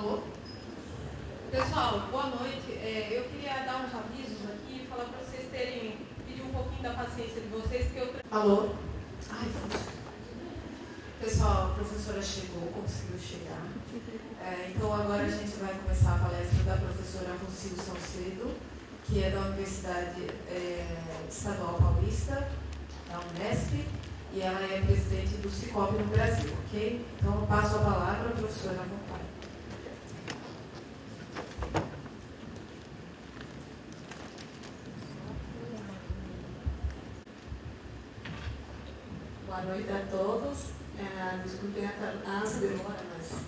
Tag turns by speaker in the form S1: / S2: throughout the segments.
S1: Alô? Pessoal, boa noite. Eu queria dar uns avisos aqui e falar para vocês pedir um pouquinho da paciência de vocês, que eu... Alô? Ai, pessoal, a professora chegou, conseguiu chegar. Então agora a gente vai começar a palestra da professora Rocio Salcedo, que é da Universidade Estadual Paulista, da Unesp, e ela é presidente do Cicobi no Brasil, ok? Então eu passo a palavra à professora à vontade.
S2: Boa noite a todos. Desculpem a tardança, demora, mas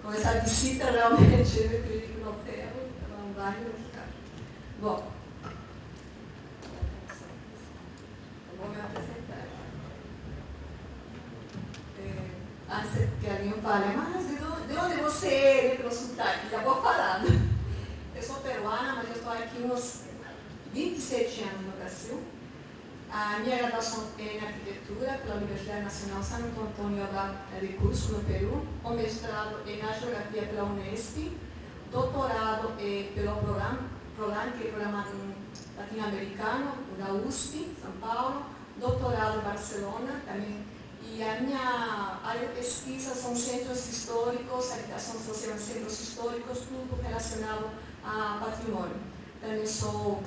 S2: com essa visita realmente eu acredito no hotel, não vai ficar. Bom, eu vou me apresentar. Antes que alguém fale, mas de onde você é? De sotaque? Já vou falar. Eu sou peruana, mas eu estou aqui uns 27 anos no Brasil. A minha graduação é em arquitetura pela Universidade Nacional Santo Antônio de Cusco, no Peru. O mestrado é na geografia pela Unesp. Doutorado é pelo programa que é programa latino-americano, da USP, São Paulo. Doutorado em Barcelona também. E a minha área de pesquisa são centros históricos, habitação social em centros históricos, tudo relacionado a patrimônio. Também sou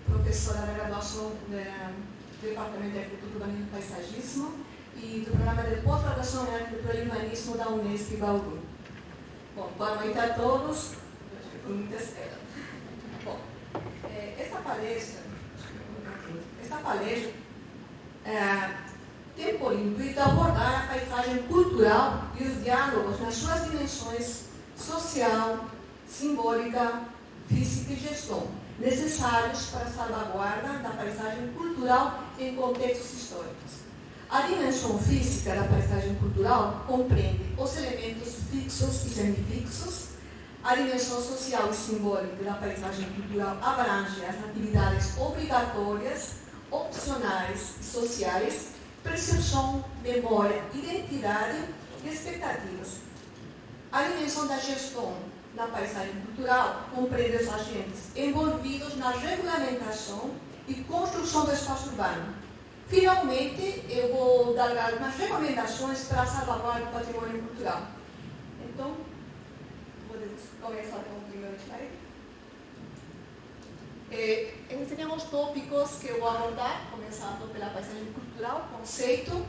S2: professora da graduação do Departamento de Arquitetura, Urbanismo e Paisagismo e do programa de pós-graduação em Arquitetura e Urbanismo da Unesp Bauru. Bom, boa noite a todos. Com muita espera. Bom, esta palestra tem por intuito abordar a paisagem cultural e os diálogos nas suas dimensões social, simbólica, física e gestão, necessários para a salvaguarda da paisagem cultural em contextos históricos. A dimensão física da paisagem cultural compreende os elementos fixos e semifixos. A dimensão social e simbólica da paisagem cultural abrange as atividades obrigatórias, opcionais e sociais, percepção, memória, identidade e expectativas. A dimensão da gestão da paisagem cultural compreende os agentes envolvidos na regulamentação e construção do espaço urbano. Finalmente, eu vou dar algumas recomendações para a salvaguarda do patrimônio cultural. Então, podemos começar com o primeiro slide. Esses seriam os tópicos que eu vou abordar, começando pela paisagem cultural, conceito,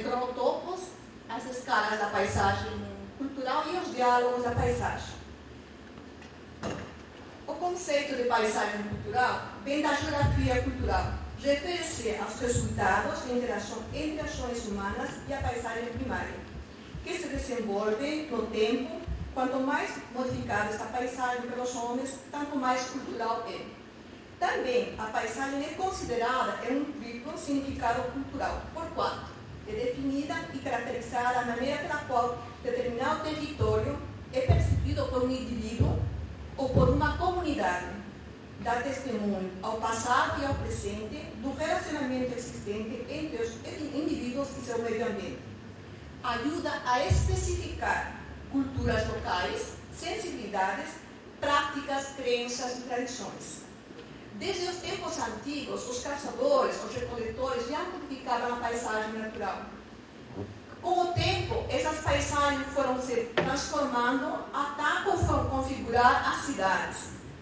S2: cronotopos, as escalas da paisagem cultural e os diálogos da paisagem. O conceito de paisagem cultural vem da geografia cultural, refere-se aos resultados de interação entre ações humanas e a paisagem primária, que se desenvolve no tempo. Quanto mais modificada esta paisagem pelos homens, tanto mais cultural é. Também a paisagem é considerada um triplo significado cultural, porquanto é definida e caracterizada a maneira pela qual determinado território é percebido por um indivíduo ou por uma comunidade, dá testemunho ao passado e ao presente do relacionamento existente entre os indivíduos e seu meio ambiente. Ajuda a especificar culturas locais, sensibilidades, práticas, crenças e tradições. Desde os tempos antigos, os caçadores, os recoletores já modificavam a paisagem natural. Com o tempo, essas paisagens foram se transformando até configurar as cidades,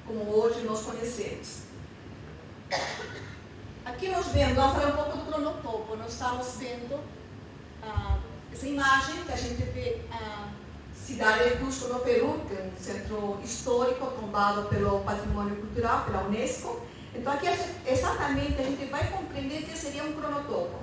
S2: como hoje nós conhecemos. Aqui nós vemos, vamos falar um pouco do cronotopo. Nós estamos vendo essa imagem que a gente vê a cidade de Cusco, no Peru, que é um centro histórico tombado pelo patrimônio cultural, pela Unesco. Então aqui exatamente a gente vai compreender o que seria um cronotopo.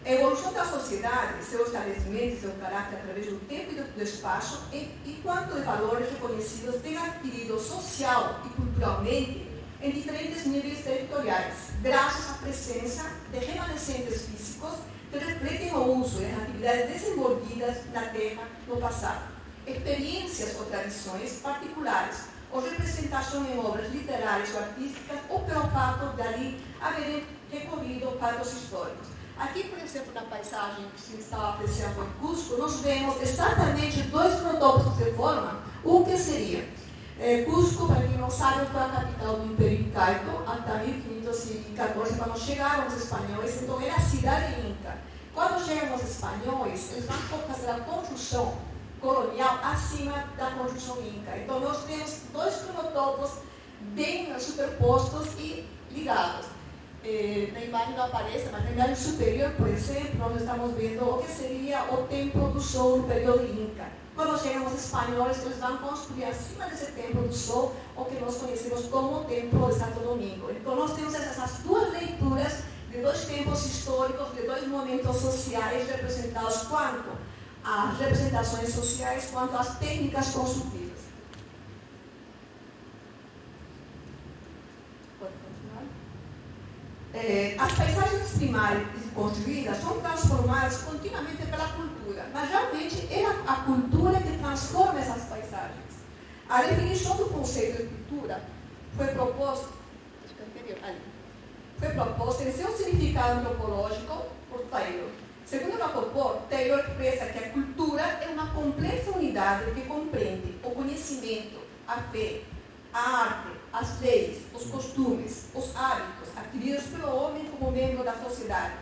S2: A evolução da sociedade, seu estabelecimento, seu caráter através do tempo e do espaço, e quanto de valores reconhecidos tem adquirido social e culturalmente em diferentes níveis territoriais, graças à presença de remanescentes físicos que refletem o uso e as atividades desenvolvidas na terra no passado, experiências ou tradições particulares, ou representação em obras literárias ou artísticas, ou pelo fato de ali haverem recorrido fatos históricos. Aqui, por exemplo, na paisagem que se está apreciando em Cusco, nós vemos exatamente dois cronotopos que se formam, um que seria Cusco, para quem não sabe, foi a capital do Império Incaico até 1514, quando chegaram os espanhóis. Então era a cidade inca. Quando chegam os espanhóis, eles vão fazer a construção colonial acima da construção inca. Então nós temos dois cronotopos bem superpostos e ligados. Na imagem não aparece, mas na imagem superior, por exemplo, nós estamos vendo o que seria o Templo do Sol no período Inca. Quando chegam os espanhóis, eles vão construir acima desse Templo do Sol o que nós conhecemos como o Templo de Santo Domingo. Então nós temos essas duas leituras de dois tempos históricos, de dois momentos sociais representados, quanto às representações sociais, quanto às técnicas construtivas. As paisagens primárias construídas são transformadas continuamente pela cultura, mas realmente é a cultura que transforma essas paisagens. A definição do conceito de cultura foi proposta em seu significado antropológico por Taylor. Segundo Rapoport, Taylor expressa que a cultura é uma complexa unidade que compreende o conhecimento, a fé, a arte, as leis, os costumes, os hábitos adquiridos pelo homem como membro da sociedade.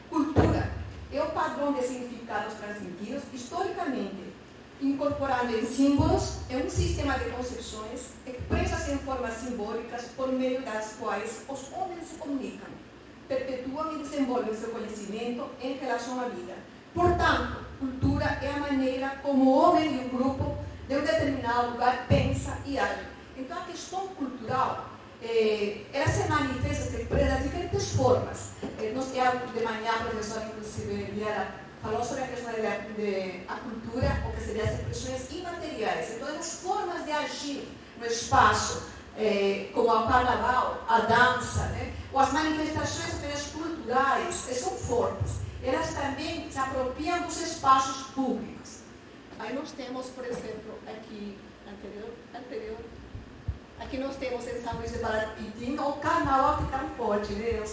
S2: Cultura é o padrão de significados transmitidos historicamente, incorporando em símbolos em um sistema de concepções expressas em formas simbólicas por meio das quais os homens se comunicam, perpetuam e desenvolvem seu conhecimento em relação à vida. Portanto, cultura é a maneira como o homem e o grupo de um determinado lugar pensa e age. Então, a questão cultural, ela se manifesta de diferentes formas. De manhã, a professora, inclusive, Liara, falou sobre a questão da cultura, ou que seriam as expressões imateriais. Então, as formas de agir no espaço, como o carnaval, a dança, né? Ou as manifestações apenas culturais, são fortes. Elas também se apropriam dos espaços públicos. Aí nós temos, por exemplo, aqui, anterior, aqui nós temos em São Luís de Paratitim o carnaval que tão forte, né? Os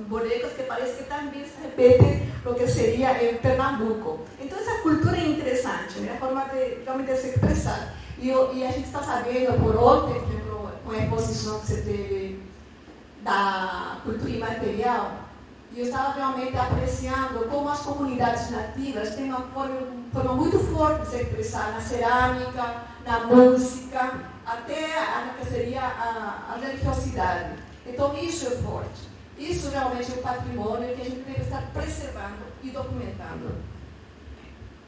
S2: bonecos que parece que também se repetem o que seria em Pernambuco. Então essa cultura é interessante, né? A forma de realmente se expressar. E a gente está sabendo por ontem, por exemplo, com a exposição que você teve da cultura imaterial, e eu estava realmente apreciando como as comunidades nativas têm uma forma muito forte de se expressar na cerâmica, na música, até a que seria a religiosidade. Então isso é forte. Isso realmente é um patrimônio que a gente deve estar preservando e documentando.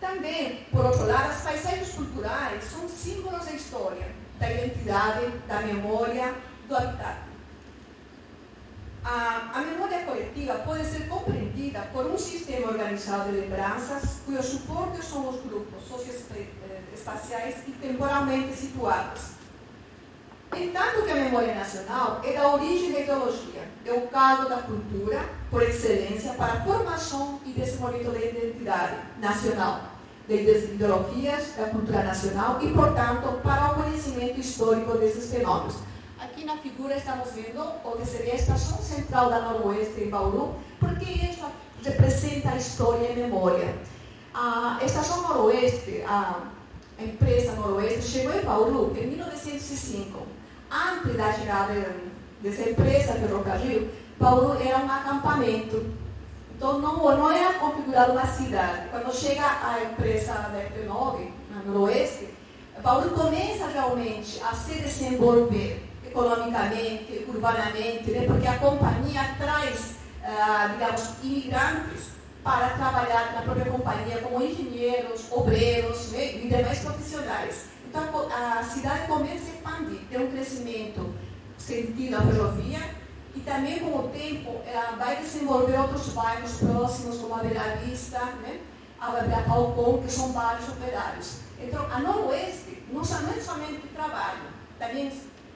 S2: Também, por outro lado, as paisagens culturais são símbolos da história, da identidade, da memória, do habitat. A memória coletiva pode ser compreendida por um sistema organizado de lembranças, cujos suportes são os grupos socioespaciais e temporalmente situados. Entanto que a memória nacional é da origem da ideologia, é o caso da cultura, por excelência, para a formação e desenvolvimento da identidade nacional, das ideologias da cultura nacional e, portanto, para o conhecimento histórico desses fenômenos. Aqui na figura estamos vendo o que seria a estação central da Noroeste em Bauru, porque isso representa a história e a memória. A estação Noroeste, a empresa Noroeste, chegou em Bauru em 1905. Antes da chegada dessa empresa ferrocarril, Bauru era um acampamento. Então não era configurado uma cidade. Quando chega a empresa da EP9, na Noroeste, Bauru começa realmente a se desenvolver economicamente, urbanamente, né? Porque a companhia traz, digamos, imigrantes para trabalhar na própria companhia como engenheiros, obreiros, né? E demais profissionais. Então a cidade começa a expandir, tem um crescimento sentido à ferrovia e também com o tempo ela vai desenvolver outros bairros próximos como a Bela Vista, né? A Falcão, que são bairros operários. Então a Noroeste não é somente trabalho, também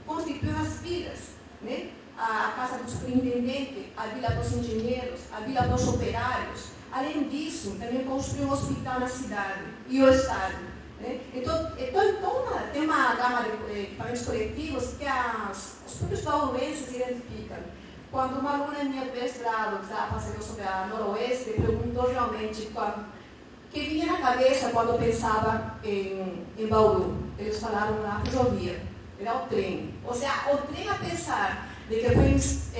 S2: constituem as vilas, né? A Casa do Superintendente, a Vila dos Engenheiros, a Vila dos Operários. Além disso, também construiu um hospital na cidade e o estádio. Né? Então tem uma gama de equipamentos coletivos que os próprios bauruenses identificam. Quando uma aluna minha do mestrado que estava fazendo sobre a Noroeste, perguntou realmente o que vinha na cabeça quando pensava em Bauru. Eles falaram na ferrovia. era o trem. Ou seja, o trem, apesar de que foi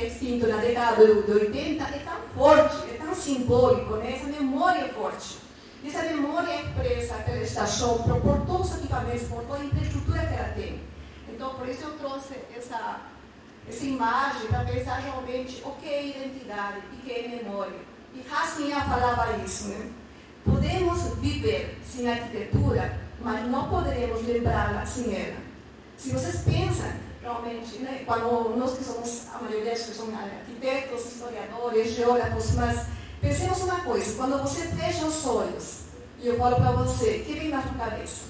S2: extinto na década de 80, é tão forte, é tão simbólico, né? Essa memória é forte. E essa memória é expressa pela estação, por todos os equipamentos, por toda a infraestrutura que ela tem. Então, por isso eu trouxe essa imagem para pensar realmente o que é identidade e o que é memória. E Raskinha falava isso, né? Podemos viver sem arquitetura, mas não poderemos lembrá-la sem ela. Se vocês pensam, realmente, né, quando nós que somos, a maioria que são arquitetos, historiadores, geógrafos, mas pensemos uma coisa, quando você fecha os olhos, e eu falo para você, o que vem na sua cabeça?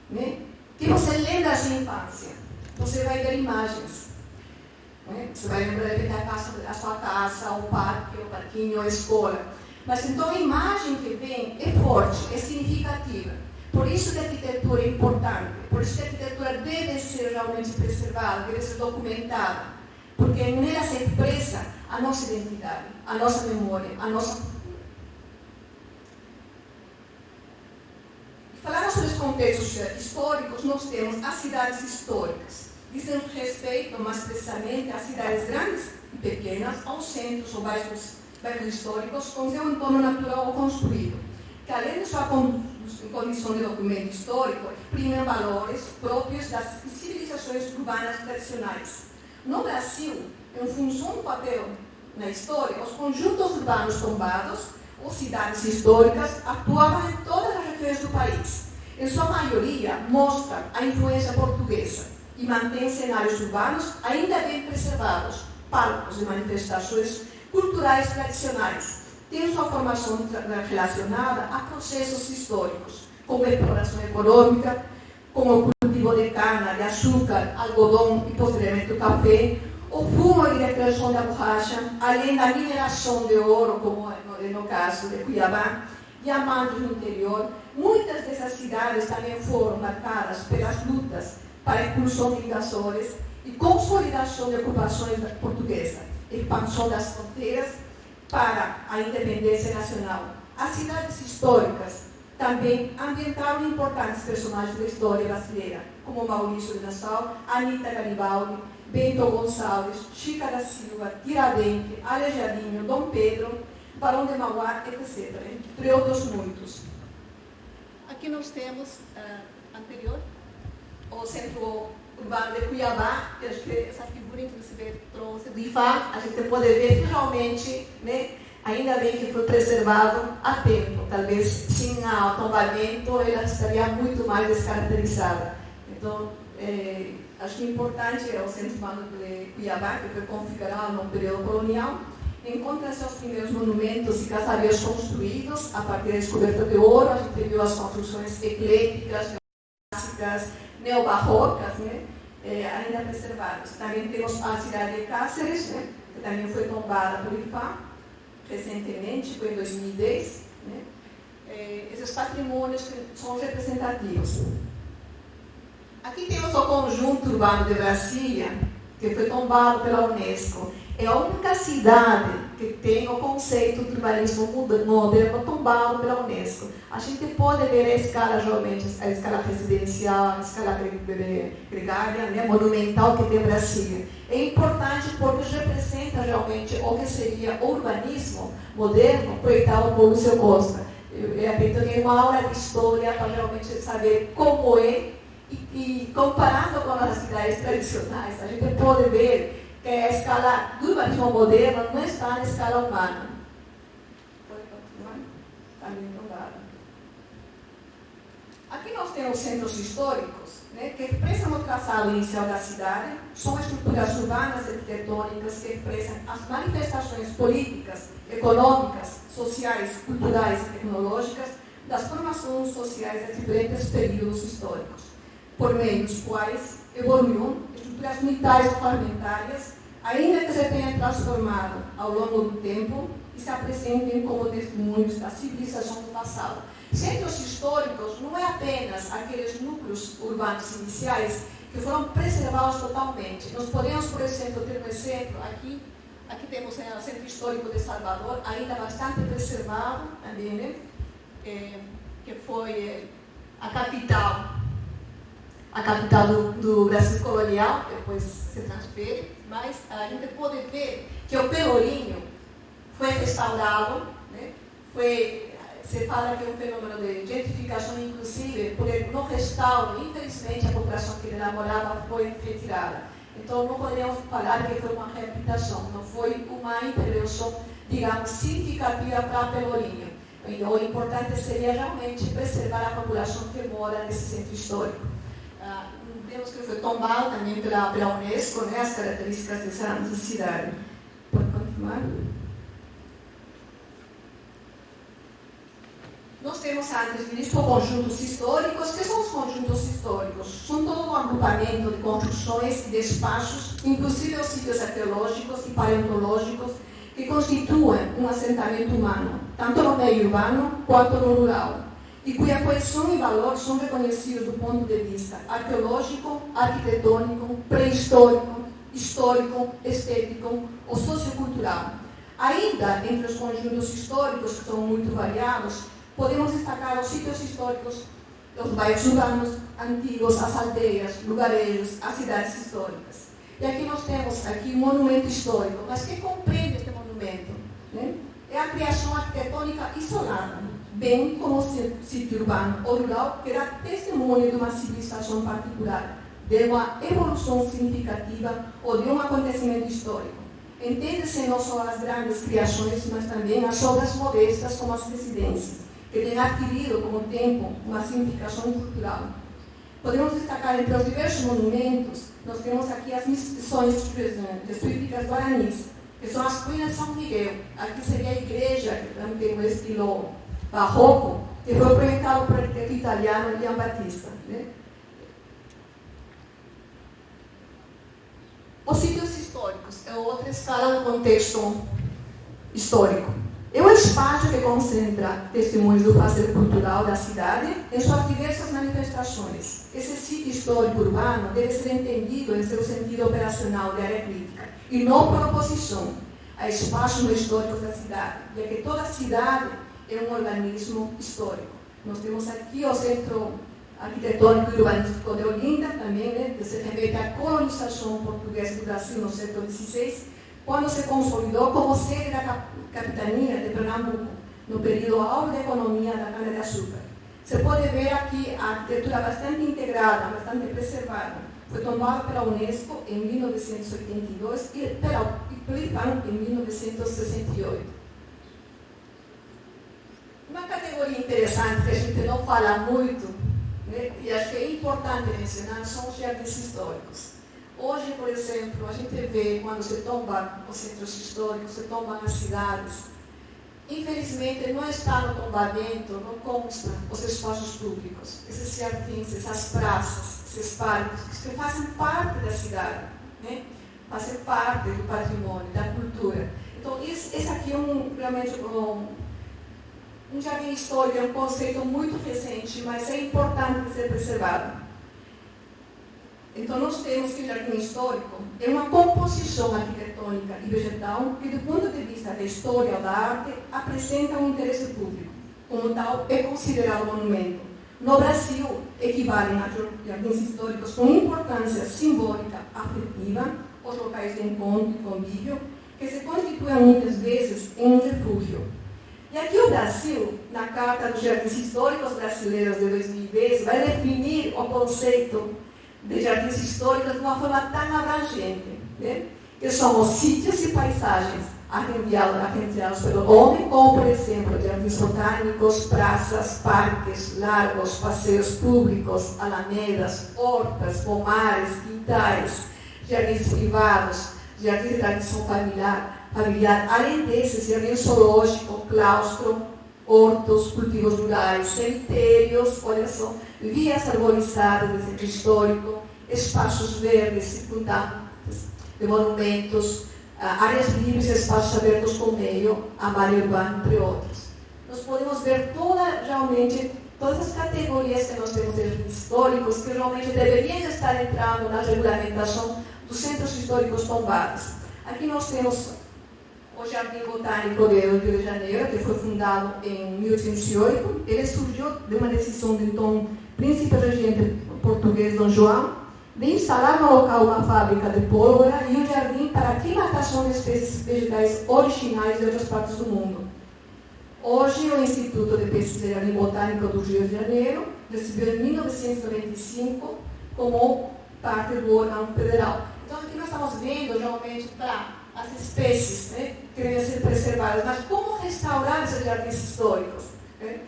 S2: Né? Que você lembra da sua infância? Você vai ver imagens. Né? Você vai lembrar da sua casa, o parque, o parquinho, a escola. Mas então a imagem que vem é forte, é significativa. Por isso que a arquitetura é importante. Por isso que a arquitetura deve ser realmente preservada, deve ser documentada. Porque nela se expressa a nossa identidade, a nossa memória, a nossa... Falando sobre os contextos históricos, nós temos as cidades históricas. Dizem respeito, mais precisamente, às cidades grandes e pequenas, aos centros ou bairros históricos, com seu entorno natural ou construído, que além de sua condição de documento histórico, exprimem valores próprios das civilizações urbanas tradicionais. No Brasil, em função do papel na história, os conjuntos urbanos tombados, ou cidades históricas, atuavam em todas as regiões do país. Em sua maioria, mostram a influência portuguesa e mantêm cenários urbanos ainda bem preservados, palcos de manifestações culturais tradicionais. Tem sua formação relacionada a processos históricos, como a exploração econômica, como o cultivo de cana, de açúcar, algodão e posteriormente o café, o fumo e a criação da borracha, além da mineração de ouro, como no caso de Cuiabá, diamantes no interior. Muitas dessas cidades também foram marcadas pelas lutas para a expulsão de invasores e consolidação de ocupações portuguesas, expansão das fronteiras para a independência nacional. As cidades históricas também ambientaram importantes personagens da história brasileira, como Maurício de Nassau, Anita Garibaldi, Bento Gonçalves, Chica da Silva, Tiradentes, Aleijadinho, Dom Pedro, Barão de Mauá, etc., entre outros muitos. Aqui nós temos, anterior, o Centro Urbano de Cuiabá, que acho que essa figura, inclusive, trouxe do IFA, a gente pode ver que realmente, né, ainda bem que foi preservado a tempo. Talvez, sem o tombamento, ela estaria muito mais descaracterizada. Então, acho que o importante é o Centro Urbano de Cuiabá, que foi configurado no período colonial. Encontra-se os primeiros monumentos e casarias construídos a partir da descoberta de ouro. A gente viu as construções ecléticas, clássicas, neobarrocas, né, ainda preservadas. Também temos a cidade de Cáceres, né, que também foi tombada por IFA recentemente, foi em 2010. Né. Esses patrimônios que são representativos. Aqui temos o conjunto urbano de Brasília, que foi tombado pela Unesco. É a única cidade que tem o conceito de urbanismo moderno tombado pela Unesco. A gente pode ver a escala, realmente, a escala residencial, a escala gregária, né, monumental que tem Brasília. É importante porque representa realmente o que seria o urbanismo moderno projetado por Lúcio Costa. Eu acredito que é uma aula de história para realmente saber como é e comparando com as cidades tradicionais, a gente pode ver que a escala do urbanismo moderno não está na escala humana. Pode continuar? Está meio mudado. Aqui nós temos centros históricos, né, que expressam o traçado inicial da cidade, são estruturas urbanas arquitetônicas que expressam as manifestações políticas, econômicas, sociais, culturais e tecnológicas das formações sociais de diferentes períodos históricos, por meio dos quais evoluíram estruturas militares ou parlamentares, ainda que se tenham transformado ao longo do tempo e se apresentem como testemunhos da civilização do passado. Centros históricos não é apenas aqueles núcleos urbanos iniciais que foram preservados totalmente. Nós podemos, por exemplo, ter um exemplo aqui temos o Centro Histórico de Salvador, ainda bastante preservado também, né? Que foi a capital capital do Brasil colonial, depois se transfere, mas a gente pode ver que o Pelourinho foi restaurado, né? Se fala que é um fenômeno de gentrificação, inclusive, porque no restauro, infelizmente, a população que ele namorava foi retirada. Então, não podemos falar que foi uma reabilitação, não foi uma intervenção, digamos, significativa para Pelourinho. Então, o importante seria realmente preservar a população que mora nesse centro histórico. Vemos que foi tombado também pela Unesco, né, as características dessa cidade. Pode continuar? Nós temos antes visto conjuntos históricos. O que são os conjuntos históricos? São todo um agrupamento de construções e de espaços, inclusive os sítios arqueológicos e paleontológicos, que constituem um assentamento humano, tanto no meio urbano quanto no rural, e cuja coesão e valor são reconhecidos do ponto de vista arqueológico, arquitetônico, pré-histórico, histórico, estético ou sociocultural. Ainda entre os conjuntos históricos, que são muito variados, podemos destacar os sítios históricos, os bairros urbanos antigos, as aldeias, lugarejos, as cidades históricas. E aqui nós temos um monumento histórico, mas que compreende este monumento? Né? É a criação arquitetônica isolada, bem como o sítio urbano ou rural, que dá testemunho de uma civilização particular, de uma evolução significativa ou de um acontecimento histórico. Entende-se não só as grandes criações, mas também as obras modestas, como as residências, que têm adquirido com o tempo uma significação cultural. Podemos destacar entre os diversos monumentos, nós temos aqui as missões jesuíticas guaranis, que são as ruínas de São Miguel. Aqui seria a igreja, que também tem um estilo barroco, que foi projetado por arquiteto italiano Gian Battista. Né? Os sítios históricos é outra escala do contexto histórico. É um espaço que concentra testemunhos do fazer cultural da cidade em suas diversas manifestações. Esse sítio histórico urbano deve ser entendido em seu sentido operacional de área crítica, e não por oposição a espaços históricos da cidade, já que toda cidade é um organismo histórico. Nós temos aqui o Centro Arquitetônico e Urbanístico de Olinda, também, né, que se remete à colonização portuguesa do Brasil no século XVI, quando se consolidou como sede da capitania de Pernambuco, no período áureo da economia da cana-de-açúcar. Você pode ver aqui a arquitetura bastante integrada, bastante preservada. Foi tombada pela Unesco em 1982 e pela IPAM em 1968. Uma categoria interessante que a gente não fala muito, né, e acho que é importante mencionar, são os jardins históricos. Hoje, por exemplo, a gente vê, quando se tomba os centros históricos, se tombam as cidades, infelizmente não está no tombamento, não consta os espaços públicos, esses jardins, essas praças, esses parques, que fazem parte da cidade, né? Fazem parte do patrimônio, da cultura. Então, esse aqui é realmente um jardim histórico, é um conceito muito recente, mas é importante ser preservado. Então, nós temos que o jardim histórico é uma composição arquitetônica e vegetal que, do ponto de vista da história ou da arte, apresenta um interesse público. Como tal, é considerado monumento. No Brasil, equivalem a jardins históricos com importância simbólica, afetiva, os locais de encontro e convívio, que se constituem muitas vezes em um refúgio. E aqui o Brasil, na Carta dos Jardins Históricos Brasileiros de 2010, vai definir o conceito de jardins históricos de uma forma tão abrangente, né? Que são os sítios e paisagens arrendados pelo homem, como, por exemplo, jardins botânicos, praças, parques, lagos, passeios públicos, alamedas, hortas, pomares, quintais, jardins privados, jardins de tradição familiar. Além desses, jardins zoológico, claustro, hortos, cultivos rurais, cemitérios, olha só, vias arborizadas de centro histórico, espaços verdes circundantes de monumentos, áreas livres e espaços abertos com meio, a malha urbana, entre outros. Nós podemos ver realmente todas as categorias que nós temos de históricos que realmente deveriam estar entrando na regulamentação dos centros históricos tombados. Aqui nós temos o Jardim Botânico de Rio de Janeiro, que foi fundado em 1808. Ele surgiu de uma decisão do então príncipe regente português português Dom João, de instalar no local uma fábrica de pólvora e um jardim para aclimatação de espécies vegetais originais de outras partes do mundo. Hoje, o Instituto de Pesquisa e Jardim Botânico do Rio de Janeiro recebeu em 1995 como parte do órgão federal. Então, aqui nós estamos vendo, realmente, para as espécies, né, que devem ser preservadas, mas como restaurar esses jardins históricos? Né?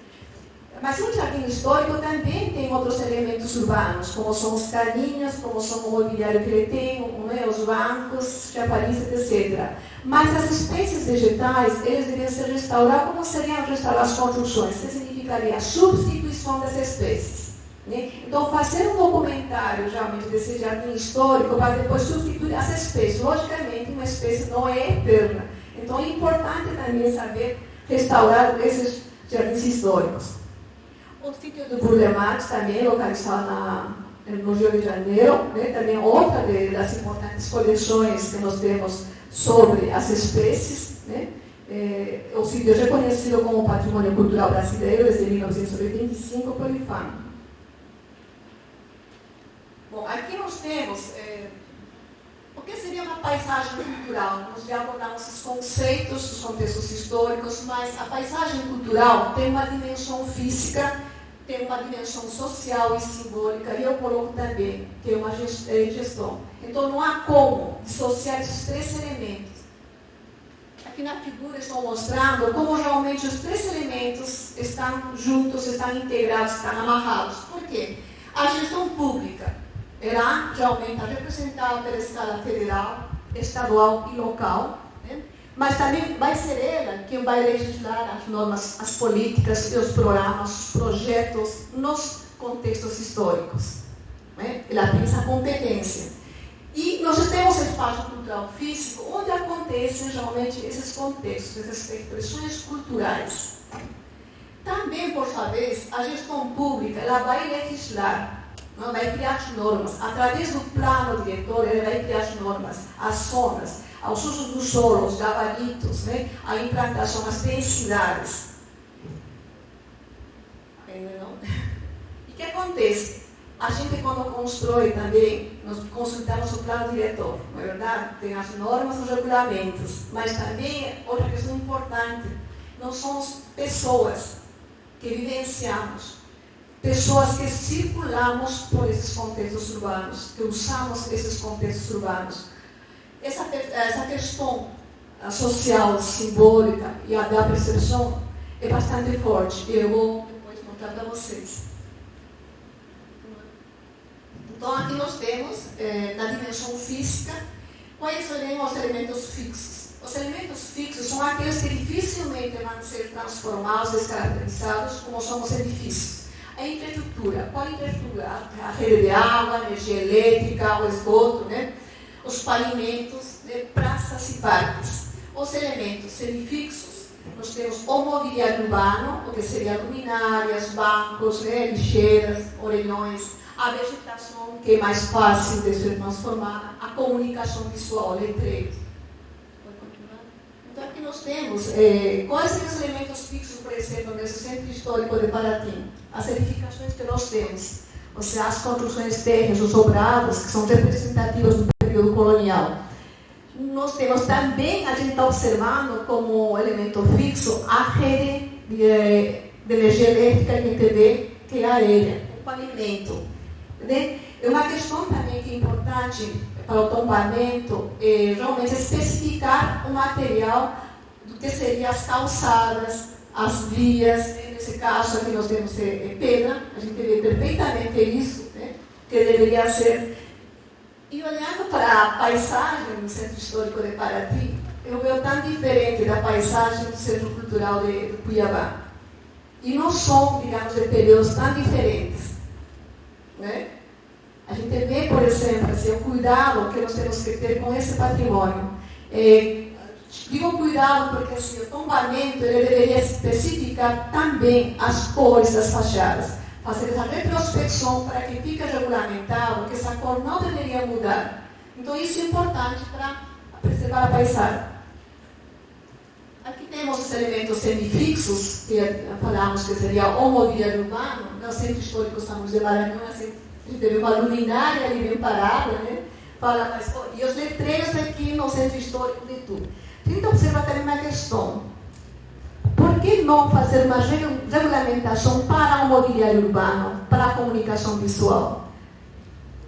S2: Mas um jardim histórico também tem outros elementos urbanos, como são os caminhos, como são o mobiliário que ele tem, né, os bancos, chaparizes, etc. Mas as espécies vegetais, eles deveriam ser restauradas. Como seriam restaurar as construções? Que significaria a substituição das espécies. Né? Então, fazer um documentário realmente desse jardim histórico para depois substituir as espécies. Logicamente, uma espécie não é eterna. Então, é importante também saber restaurar esses jardins históricos. O sítio do Burle-Marx também, localizado no Rio de Janeiro, né? Também outra das importantes coleções que nós temos sobre as espécies. Né? O sítio é reconhecido como Patrimônio Cultural Brasileiro desde 1985 pelo IFAM. Bom, aqui nós temos o que seria uma paisagem cultural. Nós já abordamos os conceitos, os contextos históricos, mas a paisagem cultural tem uma dimensão física, tem uma dimensão social e simbólica, e eu coloco também, que é uma gestão. Então, não há como dissociar esses três elementos. Aqui na figura estou mostrando como realmente os três elementos estão juntos, estão integrados, estão amarrados. Por quê? A gestão pública irá realmente representada pela escala federal, estadual e local, né? Mas também vai ser ela quem vai legislar as normas, as políticas e os programas, os projetos nos contextos históricos. Né? Ela tem essa competência. E nós temos espaço cultural físico onde acontecem realmente esses contextos, essas expressões culturais. Também, por sua vez, a gestão pública ela vai legislar, não vai criar as normas. Através do plano diretor, ele vai criar as normas, as zonas, aos usos do solo, os gabaritos, né? A implantação, as densidades. Ainda não? E o que acontece? A gente, quando constrói também, nós consultamos o plano diretor, não é verdade? Tem as normas, os regulamentos, mas também, outra questão importante, nós somos pessoas que vivenciamos, pessoas que circulamos por esses contextos urbanos, que usamos esses contextos urbanos. Essa questão social, simbólica e a da percepção é bastante forte, e eu vou depois mostrar para vocês. Então, aqui nós temos, na dimensão física, quais seriam os elementos fixos. Os elementos fixos são aqueles que dificilmente vão ser transformados, descaracterizados, como são os edifícios. A infraestrutura, qual a infraestrutura? A rede de água, a energia elétrica, o esgoto, né? Os pavimentos, né? Praças e parques. Os elementos semifixos, nós temos o mobiliário urbano, o que seria luminárias, bancos, né? Lixeiras, orelhões, a vegetação, que é mais fácil de ser transformada, a comunicação visual, letreiros. Então, aqui nós temos quais são os elementos fixos, por exemplo, nesse centro histórico de Paraty. As edificações que nós temos, ou seja, as construções térreas, os sobrados, que são representativas do período colonial. Nós temos também, a gente está observando como elemento fixo, a rede de energia elétrica e TV, que é aérea, o pavimento. Né? É uma questão também que é importante para o tombamento, realmente especificar o material do que seriam as calçadas, as vias, né? Nesse caso aqui nós temos pedra, a gente vê perfeitamente isso, né? Que deveria ser. E olhando para a paisagem do Centro Histórico de Paraty, eu vejo tão diferente da paisagem do Centro Cultural de Cuiabá. E não são, digamos, de períodos tão diferentes. Né? A gente vê, por exemplo, assim, o cuidado que nós temos que ter com esse patrimônio. Digo cuidado porque assim, o tombamento ele deveria especificar também as cores das fachadas. Fazer essa retrospecção para que fique regulamentado que essa cor não deveria mudar. Então isso é importante para preservar a paisagem. Aqui temos os elementos semifixos, que falamos que seria o mobiliário urbano. No Centro Histórico estamos de Maranhão, A gente teve uma luminária ali bem parada, né? Fala, mas, e os letreiros aqui no centro histórico de tudo. A gente observa também uma questão. Por que não fazer uma regulamentação para o mobiliário urbano, para a comunicação visual?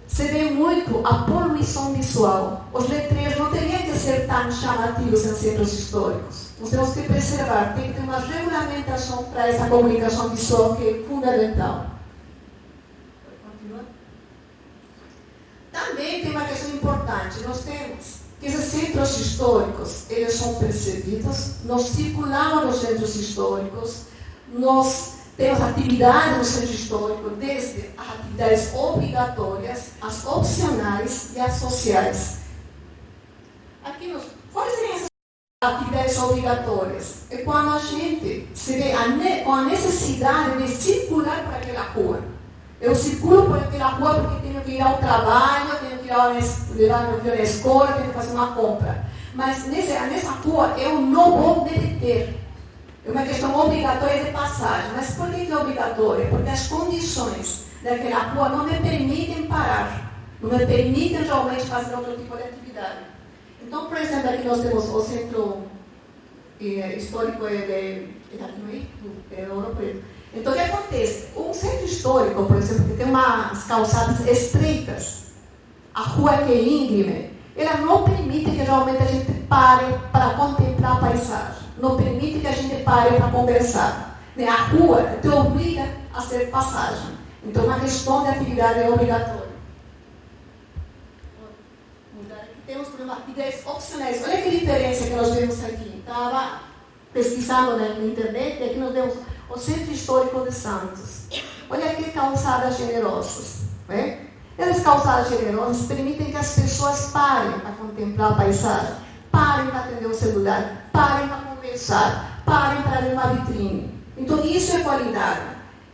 S2: Se vê muito a poluição visual. Os letreiros não teriam que ser tão chamativos em centros históricos. Nós temos que preservar, tem que ter uma regulamentação para essa comunicação visual que é fundamental. Também tem uma questão importante. Nós temos que esses centros históricos, eles são percebidos, nós circulamos nos centros históricos, nós temos atividades no centro histórico, desde as atividades obrigatórias, as opcionais e as sociais. Aqui, quais seriam essas atividades obrigatórias? É quando a gente se vê com a necessidade de circular por aquela rua. Eu circulo por aquela rua porque tenho que ir ao trabalho, tenho que levar meu filho à escola, tenho que fazer uma compra. Mas nessa rua eu não vou me deter. É uma questão obrigatória de passagem. Mas por que é obrigatória? Porque as condições daquela rua não me permitem parar. Não me permitem realmente fazer outro tipo de atividade. Então, por exemplo, aqui nós temos o centro histórico de Ouro Preto. Então, o que acontece? Um centro histórico, por exemplo, que tem umas calçadas estreitas, a rua que é íngreme, ela não permite que realmente a gente pare para contemplar a paisagem. Não permite que a gente pare para conversar. A rua te obriga a ser passagem. Então, uma questão de atividade é obrigatória. Aqui temos, por exemplo, atividades opcionais. Olha que diferença que nós vemos aqui. Estava pesquisando na internet e aqui nós temos o Centro Histórico de Santos. Olha que calçadas generosas. Né? Essas calçadas generosas permitem que as pessoas parem para contemplar a paisagem, parem para atender o celular, parem para conversar, parem para ler uma vitrine. Então, isso é qualidade.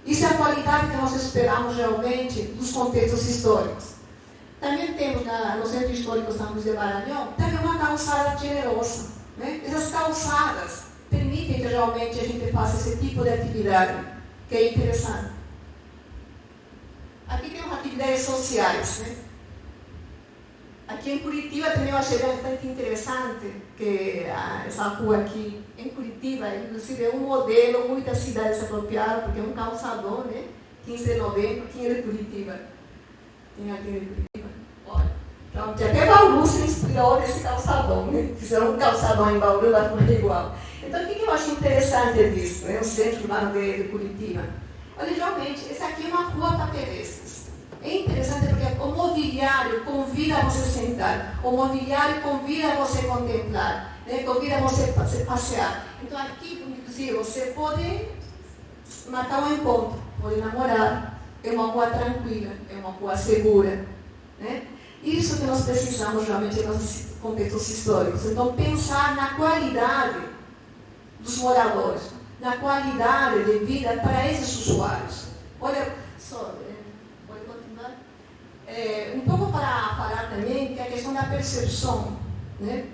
S2: Isso é a qualidade que nós esperamos realmente dos contextos históricos. Também temos no Centro Histórico São Luís de Maranhão, também uma calçada generosa. Né? Essas calçadas permitem que realmente a gente faça esse tipo de atividade, que é interessante. Aqui temos atividades sociais. Né? Aqui em Curitiba também eu achei bastante interessante que essa rua aqui em Curitiba, inclusive, é um modelo, muitas cidades se apropriaram, porque é um calçadão, né? 15 de novembro, quem é de Curitiba? Quem é aqui de Curitiba? Olha, então, até Bauru se inspirou nesse calçadão, né? Fizeram um calçadão em Bauru, mas não é igual. Então, o que eu acho interessante disso, né? O centro urbano de Curitiba? Olha, realmente, essa aqui é uma rua para pedestres. É interessante porque o mobiliário convida a você sentar, o mobiliário convida a você contemplar, né? Convida a você passear. Então, aqui, inclusive, você pode marcar um encontro, pode namorar. É uma rua tranquila, é uma rua segura. Né? Isso que nós precisamos realmente nos contextos históricos. Então, pensar na qualidade dos moradores, na qualidade de vida para esses usuários. Olha, só, pode continuar? Um pouco para falar também que é a questão da percepção. Né?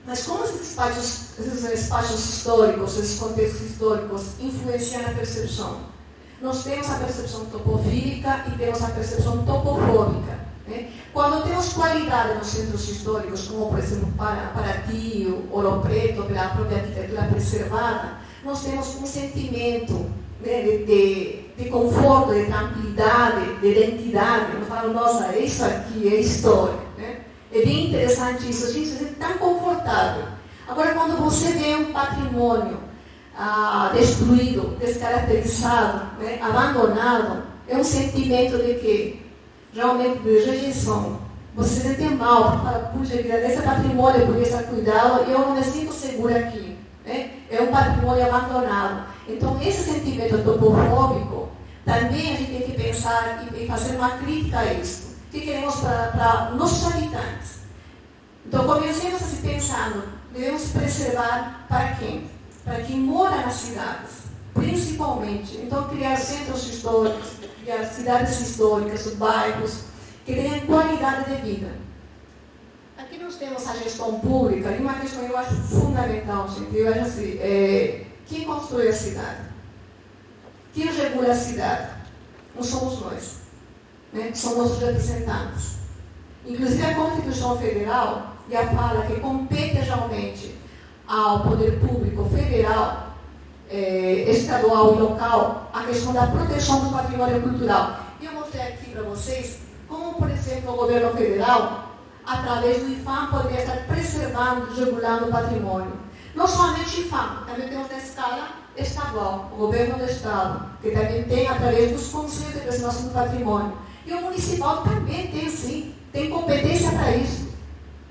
S2: Mas como esses espaços históricos, esses contextos históricos influenciam a percepção? Nós temos a percepção topofílica e temos a percepção topofóbica. Né? Quando temos qualidade nos centros históricos, como por exemplo Paraty, Ouro Preto, pela própria arquitetura preservada, nós temos um sentimento, né, de conforto, de tranquilidade, de identidade. Eu falo, nossa, isso aqui é história. Né? É bem interessante isso, a gente se sente tão confortável. Agora, quando você vê um patrimônio destruído, descaracterizado, né, abandonado, é um sentimento de que realmente de rejeição. Você se sente mal, fala, puxa vida, esse patrimônio eu podia ser cuidado e eu não me sinto segura aqui. Né? É um patrimônio abandonado. Então, esse sentimento topofóbico, também a gente tem que pensar e fazer uma crítica a isso. O que queremos para nossos habitantes? Então, comecemos a se pensando, devemos preservar para quem? Para quem mora nas cidades, principalmente. Então, criar centros históricos, criar cidades históricas, bairros, que tenham qualidade de vida. Aqui nós temos a gestão pública, e uma questão que eu acho fundamental, gente. Eu acho assim, quem constrói a cidade? Quem regula a cidade? Não somos nós. né, que são nossos representantes. Inclusive a Constituição Federal já fala que compete realmente ao poder público federal, estadual e local a questão da proteção do patrimônio cultural. E eu mostrei aqui para vocês como, por exemplo, o governo federal, através do IFAM, poderia estar preservando e regulando o patrimônio. Não somente o IFAM, também temos na escala estadual, o governo do estado, que também tem através dos conselhos de preservação do patrimônio. E o municipal também tem, sim, tem competência para isso,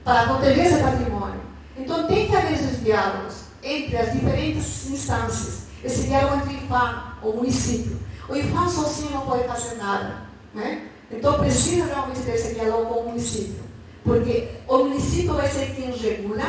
S2: para proteger esse patrimônio. Então tem que haver esses diálogos entre as diferentes instâncias, esse diálogo entre o IFAM, o município. O IFAM sozinho não pode fazer nada, né? Então precisa realmente ter esse diálogo com o município, porque o município vai ser quem regula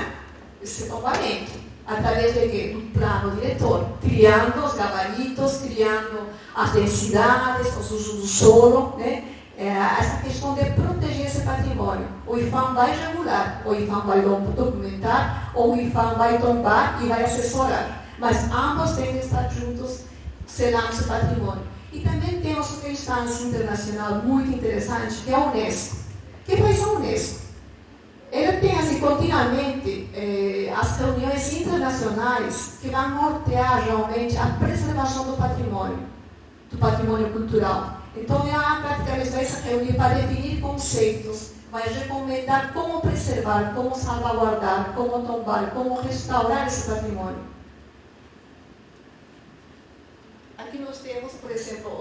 S2: esse tombamento, através de quê? Do plano diretor, criando os gabaritos, criando as densidades, os usos do solo, né? Essa questão de proteger esse patrimônio. O IFAM vai regular, o IFAM vai documentar, ou o IFAM vai tombar e vai assessorar. Mas ambos têm que estar juntos, selando esse patrimônio. E também temos uma instância internacional muito interessante, que é a Unesco. Que faz a Unesco? Ele tem assim, continuamente as reuniões internacionais que vão nortear realmente a preservação do patrimônio cultural. Então, ela praticamente vai se reunir para definir conceitos, vai recomendar como preservar, como salvaguardar, como tombar, como restaurar esse patrimônio. Aqui nós temos, por exemplo,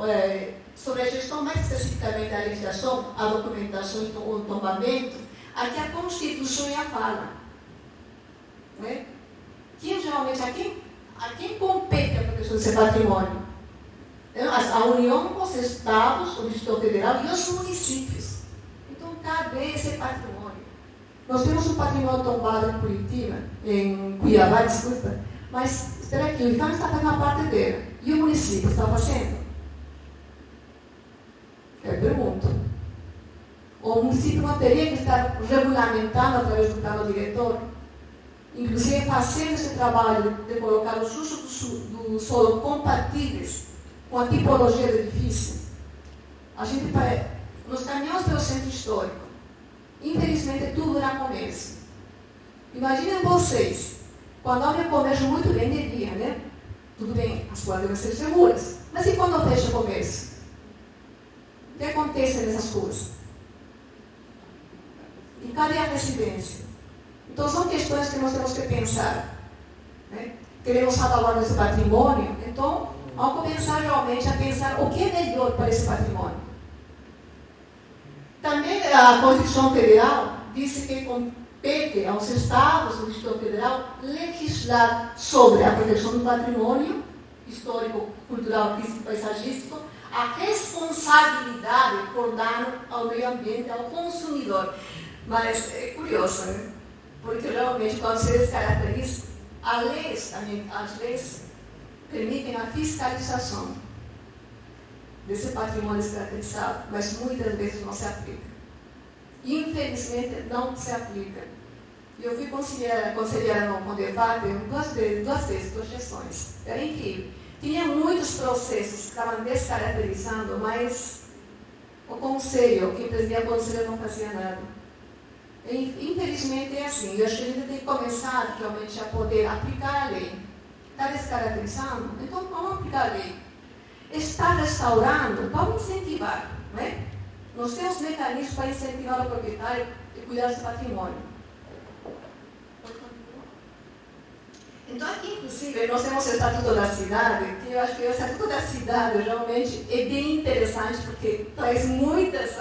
S2: sobre a gestão mais especificamente da legislação, a documentação e o tombamento, aqui a Constituição já fala. Né? Quem geralmente, a quem compete a proteção desse patrimônio? A União com os estados, o Distrito Federal e os municípios. Então, cadê esse patrimônio? Nós temos um patrimônio tombado em Curitiba, em Cuiabá, desculpa, mas espera aqui, o IFAM está fazendo a parte dele. E o município está fazendo? Eu pergunto. O município não teria que estar regulamentando através do plano diretor? Inclusive fazendo esse trabalho de colocar os usos do solo compatíveis com a tipologia do edifício. A gente, nos caminhões pelo centro histórico, infelizmente tudo era comércio. Imaginem vocês, quando há um comércio muito bem de dia, né? Tudo bem, as ruas devem ser seguras. Mas e quando fecha o comércio? O que acontece nessas ruas? E cadê a residência? Então são questões que nós temos que pensar. Né? Queremos salvaguardar esse patrimônio, então vamos começar realmente a pensar o que é melhor para esse patrimônio. Também a Constituição Federal disse que compete aos estados do Distrito Federal legislar sobre a proteção do patrimônio histórico, cultural, físico e paisagístico, a responsabilidade por dano ao meio ambiente, ao consumidor. Mas é curioso, né? Porque realmente quando se descaracteriza, as leis permitem a fiscalização desse patrimônio descaracterizado, mas muitas vezes não se aplica. Infelizmente, não se aplica. E eu fui conselheira no Condevap duas vezes, duas gestões. Era incrível. Tinha muitos processos que estavam descaracterizando, mas o conselho, quem presidia o conselho não fazia nada. Infelizmente é assim. Eu acho que a gente tem que começar realmente a poder aplicar a lei. Está descaracterizando? Então vamos aplicar a lei. Está restaurando? Vamos incentivar. Né? Nós temos mecanismos para incentivar o proprietário a cuidar desse patrimônio. Então aqui, inclusive, nós temos o Estatuto da Cidade, que eu acho que o Estatuto da Cidade realmente é bem interessante, porque traz muitas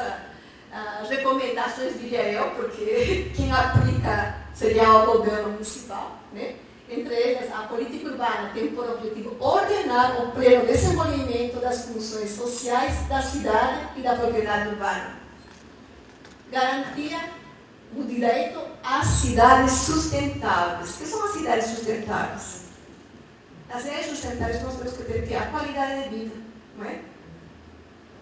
S2: recomendações, diria eu, porque quem aplica seria o governo municipal, né? Entre elas, a política urbana tem por objetivo ordenar o pleno desenvolvimento das funções sociais da cidade e da propriedade urbana. Garantia o direito às cidades sustentáveis. O que são as cidades sustentáveis? As cidades sustentáveis nós temos que ter que a qualidade de vida, não é?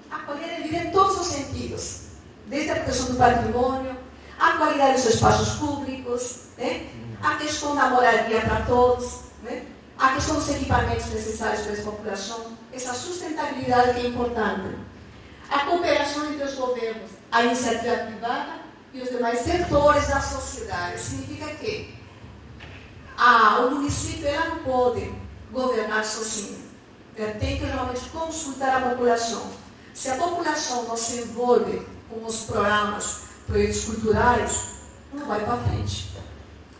S2: A qualidade de vida em todos os sentidos. Desde a proteção do patrimônio, a qualidade dos espaços públicos, né? A questão da moradia para todos, né? A questão dos equipamentos necessários para essa população, essa sustentabilidade que é importante. A cooperação entre os governos, a iniciativa privada e os demais setores da sociedade. Significa que o município ela não pode governar sozinho. Ela tem que realmente consultar a população. Se a população não se envolve com os programas, projetos culturais, não vai para frente.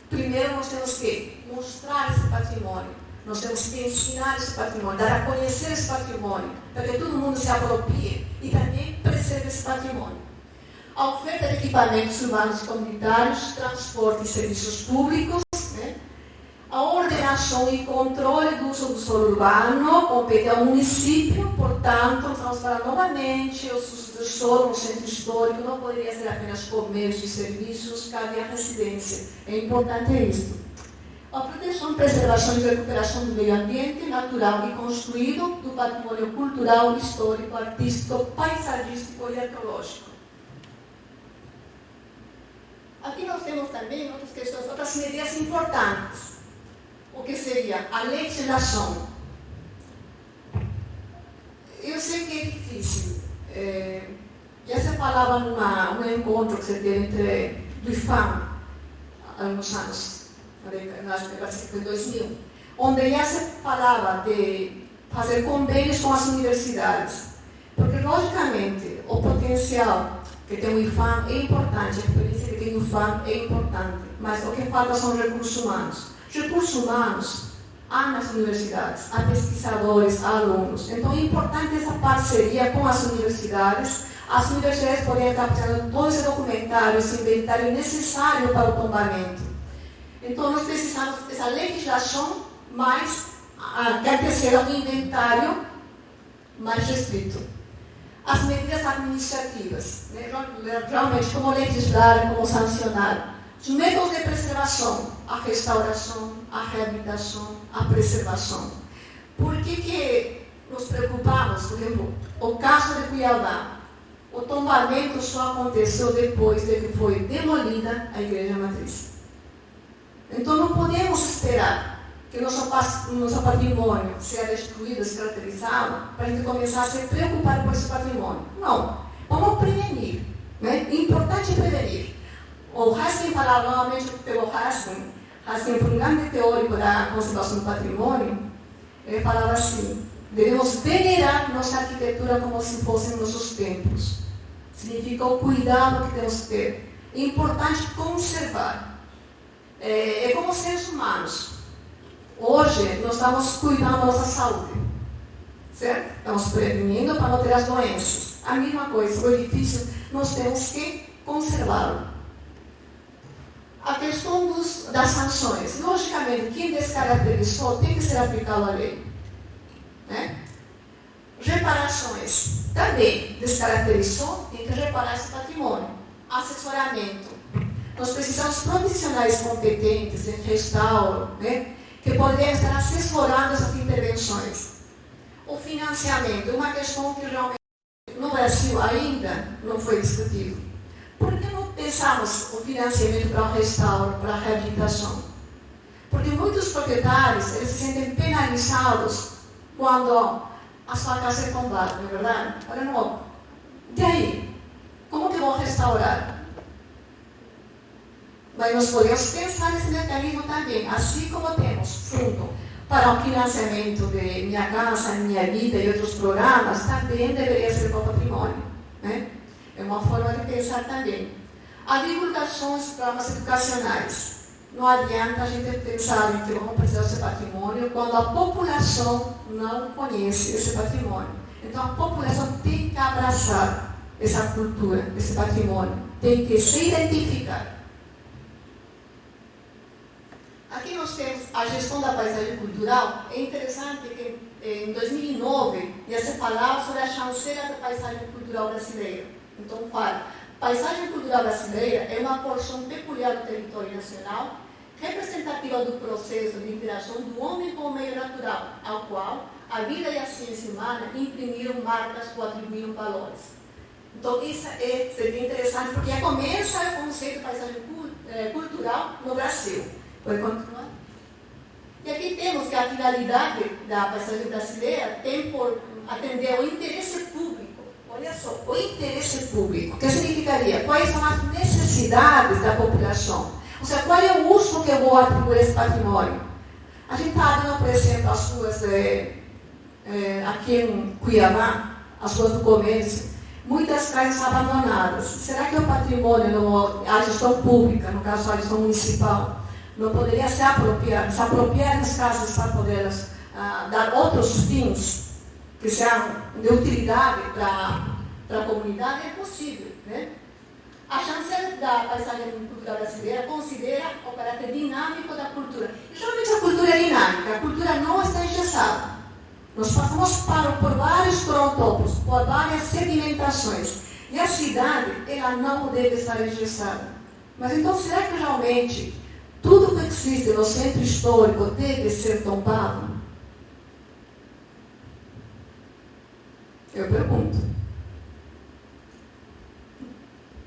S2: Primeiro nós temos que mostrar esse patrimônio. Nós temos que ensinar esse patrimônio, dar a conhecer esse patrimônio, para que todo mundo se aproprie e também preserve esse patrimônio. A oferta de equipamentos urbanos e comunitários, transporte e serviços públicos, a ordenação e controle do uso do solo urbano compete ao município, portanto, vamos falar novamente, o uso do solo no centro histórico não poderia ser apenas comércio e serviços, cabe à residência. É importante isso. A proteção, preservação e recuperação do meio ambiente natural e construído, do patrimônio cultural, histórico, artístico, paisagístico e arqueológico. Aqui nós temos também outras questões, outras medidas importantes. O que seria a legislação. Eu sei que é difícil. Já se falava num encontro que se teve entre do IFAM, há uns anos, acho que foi 2000, onde já se falava de fazer convênios com as universidades. Porque, logicamente, o potencial que tem o IFAM é importante, a experiência que tem o IFAM é importante, mas o que falta são recursos humanos. Recursos humanos há nas universidades, há pesquisadores, há alunos. Então é importante essa parceria com as universidades. As universidades podem estar fazendo todo esse documentário, esse inventário necessário para o tombamento. Então nós precisamos dessa legislação mais, que anteceda um inventário mais restrito. As medidas administrativas, realmente como legislar, como sancionar. Os métodos de preservação, a restauração, a reabilitação, a preservação. Por que nos preocupamos? Por exemplo, o caso de Cuiabá. O tombamento só aconteceu depois de que foi demolida a igreja matriz. Então não podemos esperar que nosso patrimônio seja destruído, descaracterizado, para a gente começar a se preocupar com esse patrimônio. Não. Vamos prevenir. Né? Importante prevenir. O Haskin falava novamente pelo Haskin foi um grande teórico da conservação do patrimônio. Ele falava assim: devemos venerar nossa arquitetura como se fossem nossos templos. Significa o cuidado que temos que ter. É importante conservar. É como seres humanos. Hoje nós estamos cuidando da nossa saúde, certo? Estamos prevenindo para não ter as doenças. A mesma coisa, o edifício nós temos que conservá-lo. A questão das sanções. Logicamente, quem descaracterizou tem que ser aplicado à lei. Né? Reparações. Também descaracterizou, tem que reparar esse patrimônio. Assessoramento. Nós precisamos de profissionais competentes em restauro, né? Que podem estar assessorando essas intervenções. O financiamento é uma questão que realmente no Brasil ainda não foi discutido. Por que não pensamos o financiamento para o restauro, para a reabilitação? Porque muitos proprietários eles se sentem penalizados quando a sua casa é tombada, não é verdade? Olha, não. E aí? Como que vou restaurar? Mas nós podemos pensar nesse mecanismo também, assim como temos fundo para o financiamento de Minha Casa, Minha Vida e outros programas, também deveria ser para o patrimônio. Né? É uma forma de pensar também. A divulgação dos programas educacionais. Não adianta a gente pensar que vamos preservar esse patrimônio quando a população não conhece esse patrimônio. Então a população tem que abraçar essa cultura, esse patrimônio, tem que se identificar. Aqui nós temos a gestão da paisagem cultural. É interessante que em 2009 já se falava sobre a chanceira da paisagem cultural brasileira. Então fala, paisagem cultural brasileira é uma porção peculiar do território nacional, representativa do processo de interação do homem com o meio natural, ao qual a vida e a ciência humana imprimiram marcas ou atribuíram valores. Então isso seria interessante, porque já começa o conceito de paisagem cultural no Brasil. Pode continuar? E aqui temos que a finalidade da paisagem brasileira tem por atender ao interesse público, olha só, o interesse público, que significaria quais são as necessidades da população. Ou seja, qual é o uso que eu vou atribuir a esse patrimônio? A gente está vendo, por exemplo, as ruas aqui em Cuiabá, as ruas do comércio, muitas casas abandonadas. Será que o patrimônio, a gestão pública, no caso a gestão municipal, não poderia se apropriar das casas para poder dar outros fins que sejam de utilidade para a comunidade? É possível, né? A chance da paisagem cultural brasileira considera o caráter dinâmico da cultura. E geralmente a cultura é dinâmica, a cultura não está engessada. Nós passamos por vários cronotópicos, por várias sedimentações. E a cidade, ela não deve estar engessada. Mas então, será que realmente tudo que existe no centro histórico deve ser tombado? Eu pergunto.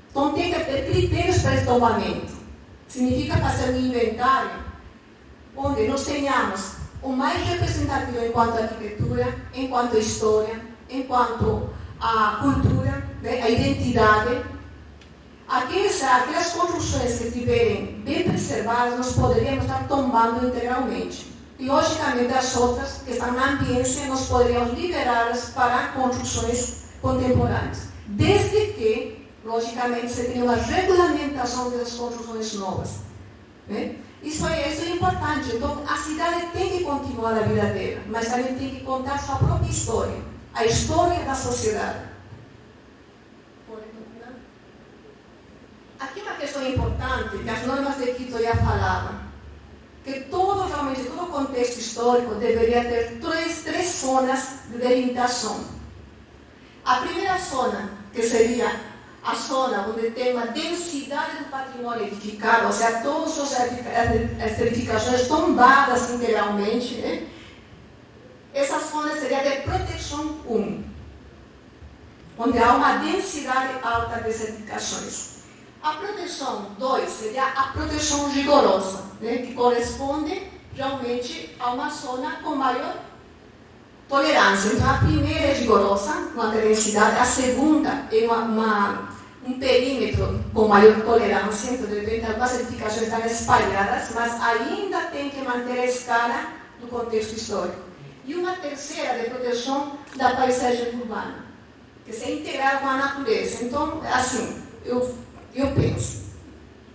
S2: Então tem que haver critérios para esse tombamento. Significa fazer um inventário onde nós tenhamos o mais representativo enquanto arquitetura, enquanto história, enquanto a cultura, né, a identidade. Aquelas construções que estiverem bem preservadas, nós poderíamos estar tombando integralmente. E, logicamente, as outras que estão na ambiência, nós poderíamos liberá-las para construções contemporâneas. Desde que, logicamente, se tenha uma regulamentação das construções novas. Né? Isso é importante. Então, a cidade tem que continuar a vida dela, mas também tem que contar sua própria história, a história da sociedade. Aqui uma questão importante, que as normas de Quito já falavam, que todo o contexto histórico deveria ter três zonas de delimitação. A primeira zona, que seria a zona onde tem uma densidade do patrimônio edificado, ou seja, todas as edificações tombadas integralmente, né? Essa zona seria de proteção 1, onde há uma densidade alta das edificações. A proteção 2 seria a proteção rigorosa, né? Que corresponde realmente a uma zona com maior tolerância. Então, a primeira é rigorosa, com alta densidade, a segunda é um perímetro com maior tolerância, então, de repente, algumas edificações estão espalhadas, mas ainda tem que manter a escala do contexto histórico. E uma terceira de proteção da paisagem urbana, que se integrar com a natureza. Então, assim, eu penso,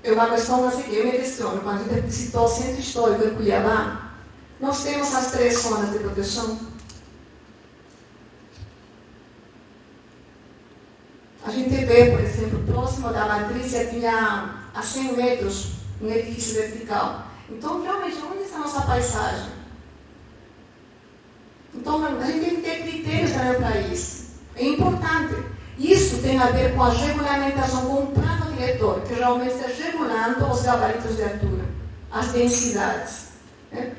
S2: é uma questão assim, eu me questiono, quando a gente citou o centro histórico em Cuiabá, nós temos as três zonas de proteção. A gente vê, por exemplo, próximo da matriz, já tinha a 100 metros um edifício vertical. Então, realmente, onde está a nossa paisagem? Então, a gente tem que ter critérios também para isso. É importante. Isso tem a ver com a regulamentação, com o plano diretor, que realmente está regulando os gabaritos de altura, as densidades. Né?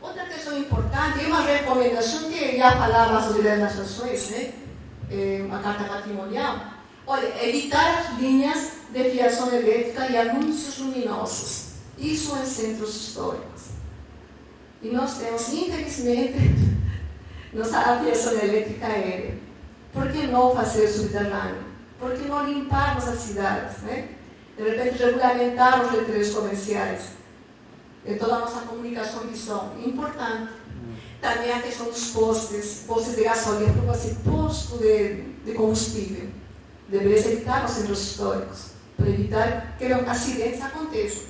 S2: Outra questão importante, é uma recomendação que já falava as Unidas Nações, né? Uma carta patrimonial. Olha, evitar as linhas de fiação elétrica e anúncios luminosos. Isso em centros históricos. E nós temos, infelizmente, nossa aviação elétrica aérea. Por que não fazer subterrâneo? Por que não limparmos as cidades? Né? De repente, regulamentar os letreiros comerciais. De toda a nossa comunicação visual. Importante. Também a questão dos postes de gasolina, posto de combustível. Deveria ser evitar nos centros históricos, para evitar que acidentes aconteçam.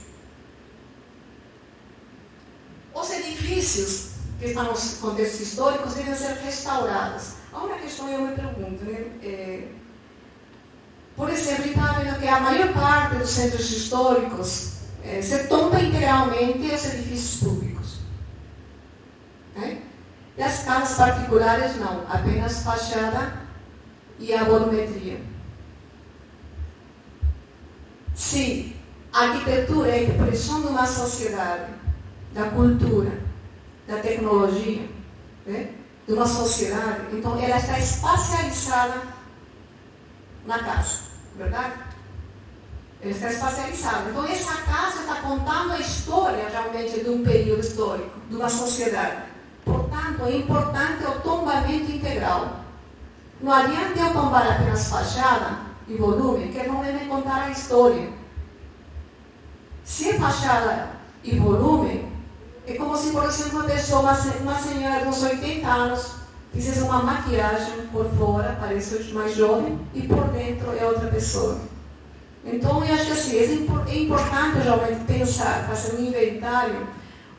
S2: Os edifícios que estão nos contextos históricos devem ser restaurados. Há uma questão que eu me pergunto, né? Por exemplo, está vendo que a maior parte dos centros históricos se tomba integralmente os edifícios públicos. Né? E as casas particulares não, apenas fachada e a volumetria. Se a arquitetura é a expressão de uma sociedade, da cultura, da tecnologia, né? De uma sociedade, então ela está espacializada na casa, verdade? Ela está espacializada. Então essa casa está contando a história realmente de um período histórico, de uma sociedade. Portanto, é importante o tombamento integral. Não adianta eu tombar apenas fachada e volume, que não vai me contar a história. Se é fachada e volume, é como se, por exemplo, uma senhora de uns 80 anos fizesse uma maquiagem por fora, parece mais jovem, e por dentro é outra pessoa. Então, eu acho que assim, é importante realmente pensar, fazer um inventário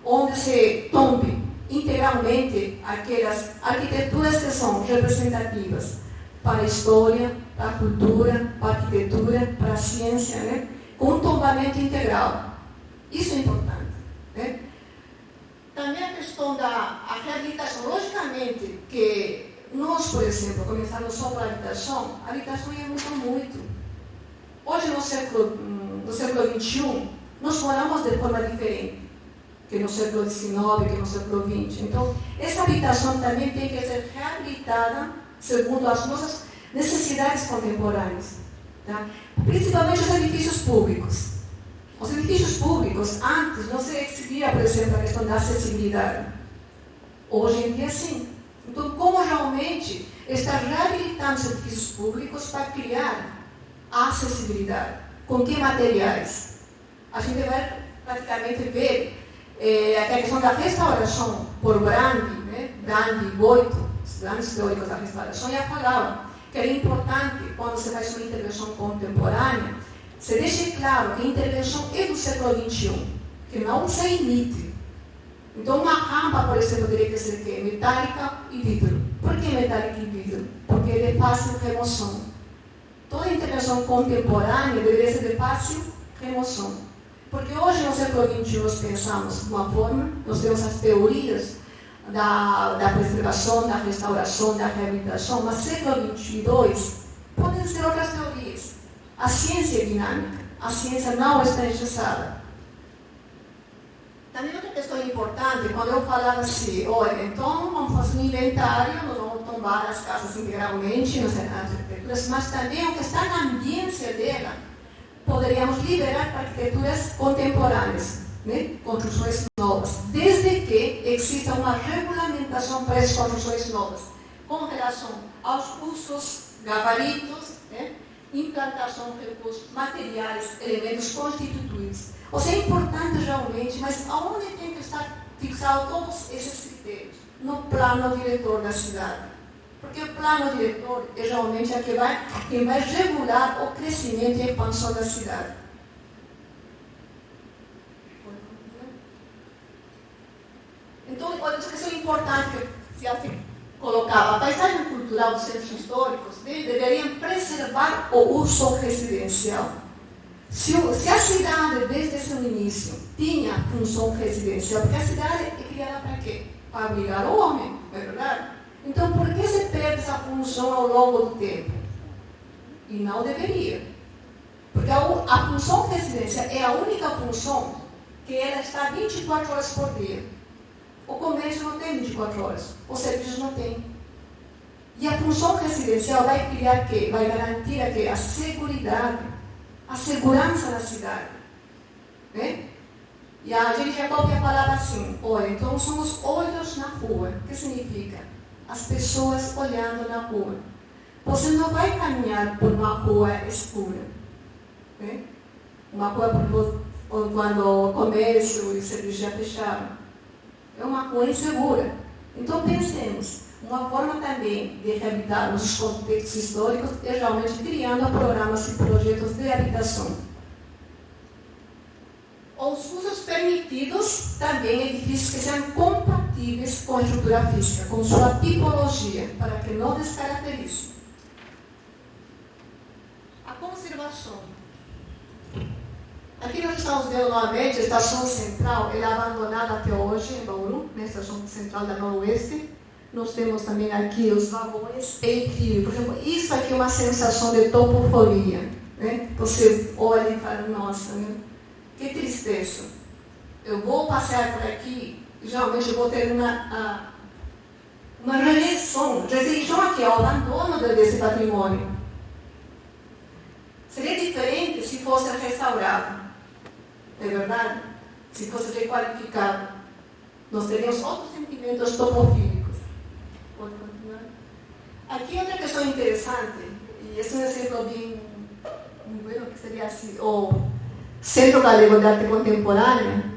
S2: onde se tombe integralmente aquelas arquiteturas que são representativas para a história, para a cultura, para a arquitetura, para a ciência, né? Com um tombamento integral. Isso é importante. Né? Também a questão da reabilitação. Logicamente que nós, por exemplo, começando só pela habitação, a habitação ia mudar muito. Hoje, no século XXI, nós moramos de forma diferente que no século XIX, que no século XX. Então, essa habitação também tem que ser reabilitada segundo as nossas necessidades contemporâneas. Tá? Principalmente os edifícios públicos. Os edifícios públicos, antes, não se exigia, por exemplo, a questão da acessibilidade. Hoje em dia, sim. Então, como realmente está reabilitando os edifícios públicos para criar a acessibilidade? Com que materiais? A gente vai praticamente ver a questão da restauração por Brandi, né? Brandi e Boito, os grandes teóricos da restauração, já falavam que era importante, quando se faz uma intervenção contemporânea, se deixe claro que a intervenção é do século XXI, que não se imite. Então, uma rampa, por exemplo, deveria ser que metálica e vidro. Por que metálica e vidro? Porque é de fácil remoção. Toda intervenção contemporânea deveria ser de fácil remoção. Porque hoje, no século XXI, nós pensamos de uma forma, nós temos as teorias da preservação, da restauração, da reabilitação, mas no século XXII podem ser outras teorias. A ciência é dinâmica, a ciência não está engessada. Também outra questão importante, quando eu falava assim, olha, então vamos fazer um inventário, nós vamos tombar as casas integralmente, nas arquiteturas, mas também o que está na ambiência dela, poderíamos liberar para arquiteturas contemporâneas, né? Construções novas, desde que exista uma regulamentação para as construções novas, com relação aos custos, gabaritos, né? Implantação de recursos, materiais, elementos constituintes. Ou seja, é importante realmente, mas aonde tem que estar fixado todos esses critérios? No plano diretor da cidade. Porque o plano diretor é realmente quem vai regular o crescimento e a expansão da cidade. Então, outra questão importante que se colocava, a paisagem cultural dos centros históricos deveriam preservar o uso residencial. Se a cidade, desde seu início, tinha função residencial, porque a cidade é criada para quê? Para abrigar o homem, não é verdade? Então, por que se perde essa função ao longo do tempo? E não deveria. Porque a função residencial é a única função que ela está 24 horas por dia. O comércio não tem 24 horas, os serviços não têm. E a função residencial vai criar quê? Vai garantir a quê? A seguridade, a segurança da cidade. Né? E a gente já falava assim, olha, então são os olhos na rua. O que significa? As pessoas olhando na rua. Você não vai caminhar por uma rua escura. Né? Uma rua quando o comércio e o serviço já fecharam. É uma rua insegura. Então pensemos, uma forma também de reabilitar os contextos históricos é realmente criando programas e projetos de habitação. Os usos permitidos também edifícios que sejam compatíveis com a estrutura física, com sua tipologia, para que não descaracterize. A conservação. Aqui nós estamos vendo novamente a estação central, ela é abandonada até hoje em Bauru, na estação central da Noroeste. Nós temos também aqui os vagões, é incrível. Por exemplo, isso aqui é uma sensação de topofonia. Né? Você olha e fala, nossa, né? Que tristeza. Eu vou passear por aqui, geralmente eu vou ter uma rejeição aqui ao abandono desse patrimônio. Seria diferente se fosse restaurado. É verdade? Se fosse requalificado. Nós teremos outros sentimentos topofílicos. Pode continuar? Aqui outra questão interessante, e esse é um exemplo bem bueno, que seria assim, o Centro Galego de Arte Contemporânea,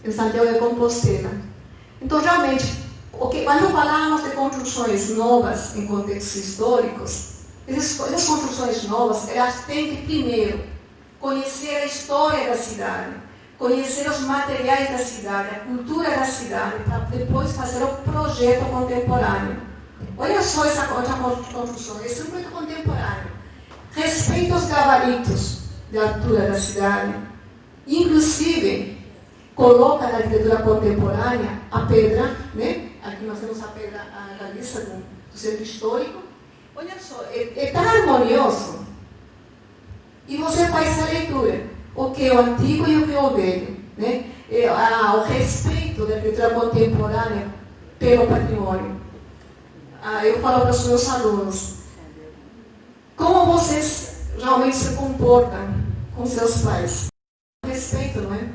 S2: em Santiago de Compostela. Então, realmente, quando falamos de construções novas em contextos históricos, essas construções novas, elas têm que, primeiro, conhecer a história da cidade, conhecer os materiais da cidade, a cultura da cidade, para depois fazer o projeto contemporâneo. Olha só essa construção, esse é muito contemporâneo. Respeita os gabaritos de altura da cidade, inclusive coloca na arquitetura contemporânea a pedra, né? Aqui nós temos a pedra galista do centro histórico. Olha só, é tão harmonioso. E você faz essa leitura, o que é o antigo e o que é o velho, né? O respeito da arquitetura contemporânea pelo patrimônio. Eu falo para os meus alunos, como vocês realmente se comportam com seus pais? Respeito, não é?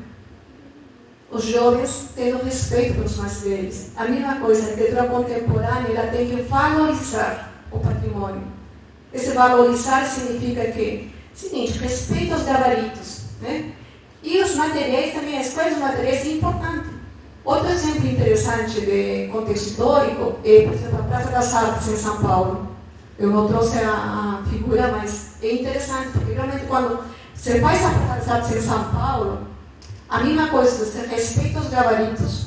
S2: Os jovens tendo respeito pelos mais velhos. A mesma coisa, a arquitetura contemporânea, ela tem que valorizar o patrimônio. Esse valorizar significa que, seguinte, respeito aos gabaritos, né? E os materiais também, a escolha dos materiais é importante. Outro exemplo interessante de contexto histórico é, por exemplo, a Praça das Artes em São Paulo. Eu não trouxe a figura, mas é interessante, porque realmente quando você faz a Praça das Artes em São Paulo, a mesma coisa, você respeita os gabaritos,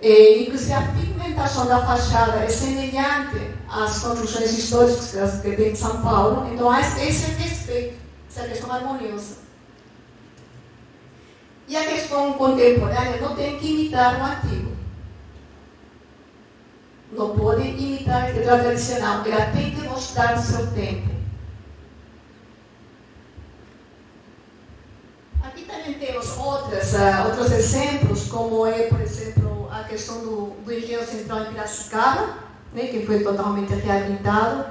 S2: inclusive a pigmentação da fachada é semelhante às construções históricas que tem em São Paulo, então há esse respeito, essa questão harmoniosa. E a questão contemporânea não tem que imitar o antigo. Não pode imitar a arquitetura tradicional, ela tem que mostrar o seu tempo. Aqui também temos outros exemplos, como é, por exemplo, a questão do Engenho Central em Piracicaba, né, que foi totalmente reabilitado.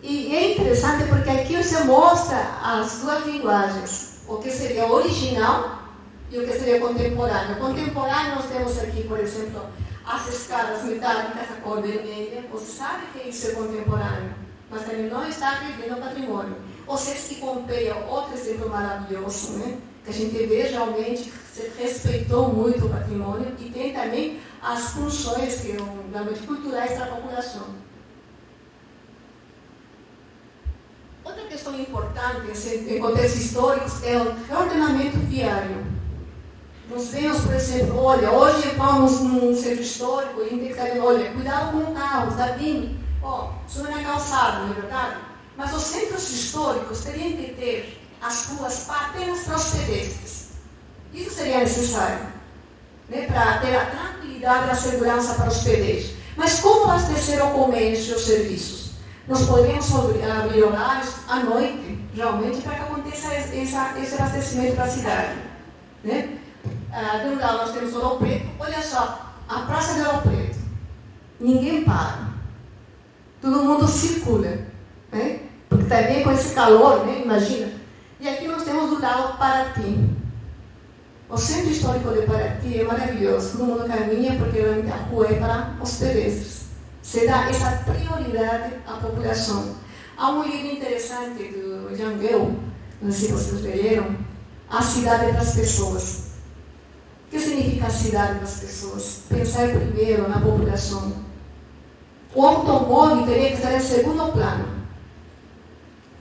S2: E é interessante porque aqui você mostra as duas linguagens, o que seria original e o que seria contemporâneo. Contemporâneo nós temos aqui, por exemplo, as escadas metálicas, a cor vermelha. Você sabe que isso é contemporâneo, mas também não está perdendo o patrimônio. O Sesc Pompeia, outro exemplo maravilhoso, né? Que a gente vê realmente que se respeitou muito o patrimônio e tem também as funções que são realmente culturais da população. Outra questão importante em contextos históricos é o ordenamento viário. Nós vemos, por exemplo, olha, hoje vamos num centro histórico e a gente está dizendo, olha, cuidado com o carro, está vindo. Isso não é calçada, não é verdade? Mas os centros históricos teriam que ter as ruas apenas para os pedestres. Isso seria necessário, né, para ter a tranquilidade e a segurança para os pedestres. Mas como abastecer o comércio e os serviços? Nós poderíamos abrir horários à noite, realmente, para que aconteça esse abastecimento da cidade. Né? De um lado nós temos Ouro Preto, olha só, a Praça de Ouro Preto. Ninguém para. Todo mundo circula. Né? Porque também com esse calor, né? Imagina. E aqui nós temos do lado Paraty. O centro histórico de Paraty é maravilhoso. Todo mundo caminha porque realmente a rua é para os pedestres. Se dá essa prioridade à população. Há um livro interessante do Jean Guel, não sei se vocês leram, A Cidade das Pessoas. O que significa a cidade das pessoas? Pensar primeiro na população. O automóvel teria que estar em segundo plano.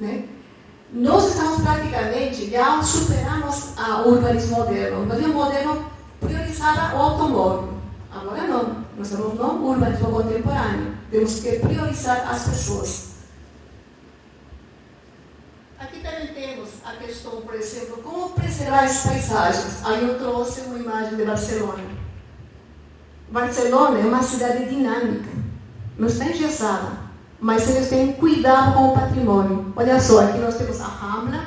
S2: Né? Nós estamos praticamente, já superamos o urbanismo moderno. O urbanismo moderno priorizava o automóvel. Agora não. Nós estamos no urbanismo contemporâneo. Temos que priorizar as pessoas. Aqui também temos a questão, por exemplo, como preservar as paisagens. Aí eu trouxe uma imagem de Barcelona. Barcelona é uma cidade dinâmica. Não está engessada, mas eles têm cuidado com o patrimônio. Olha só, aqui nós temos a Rambla,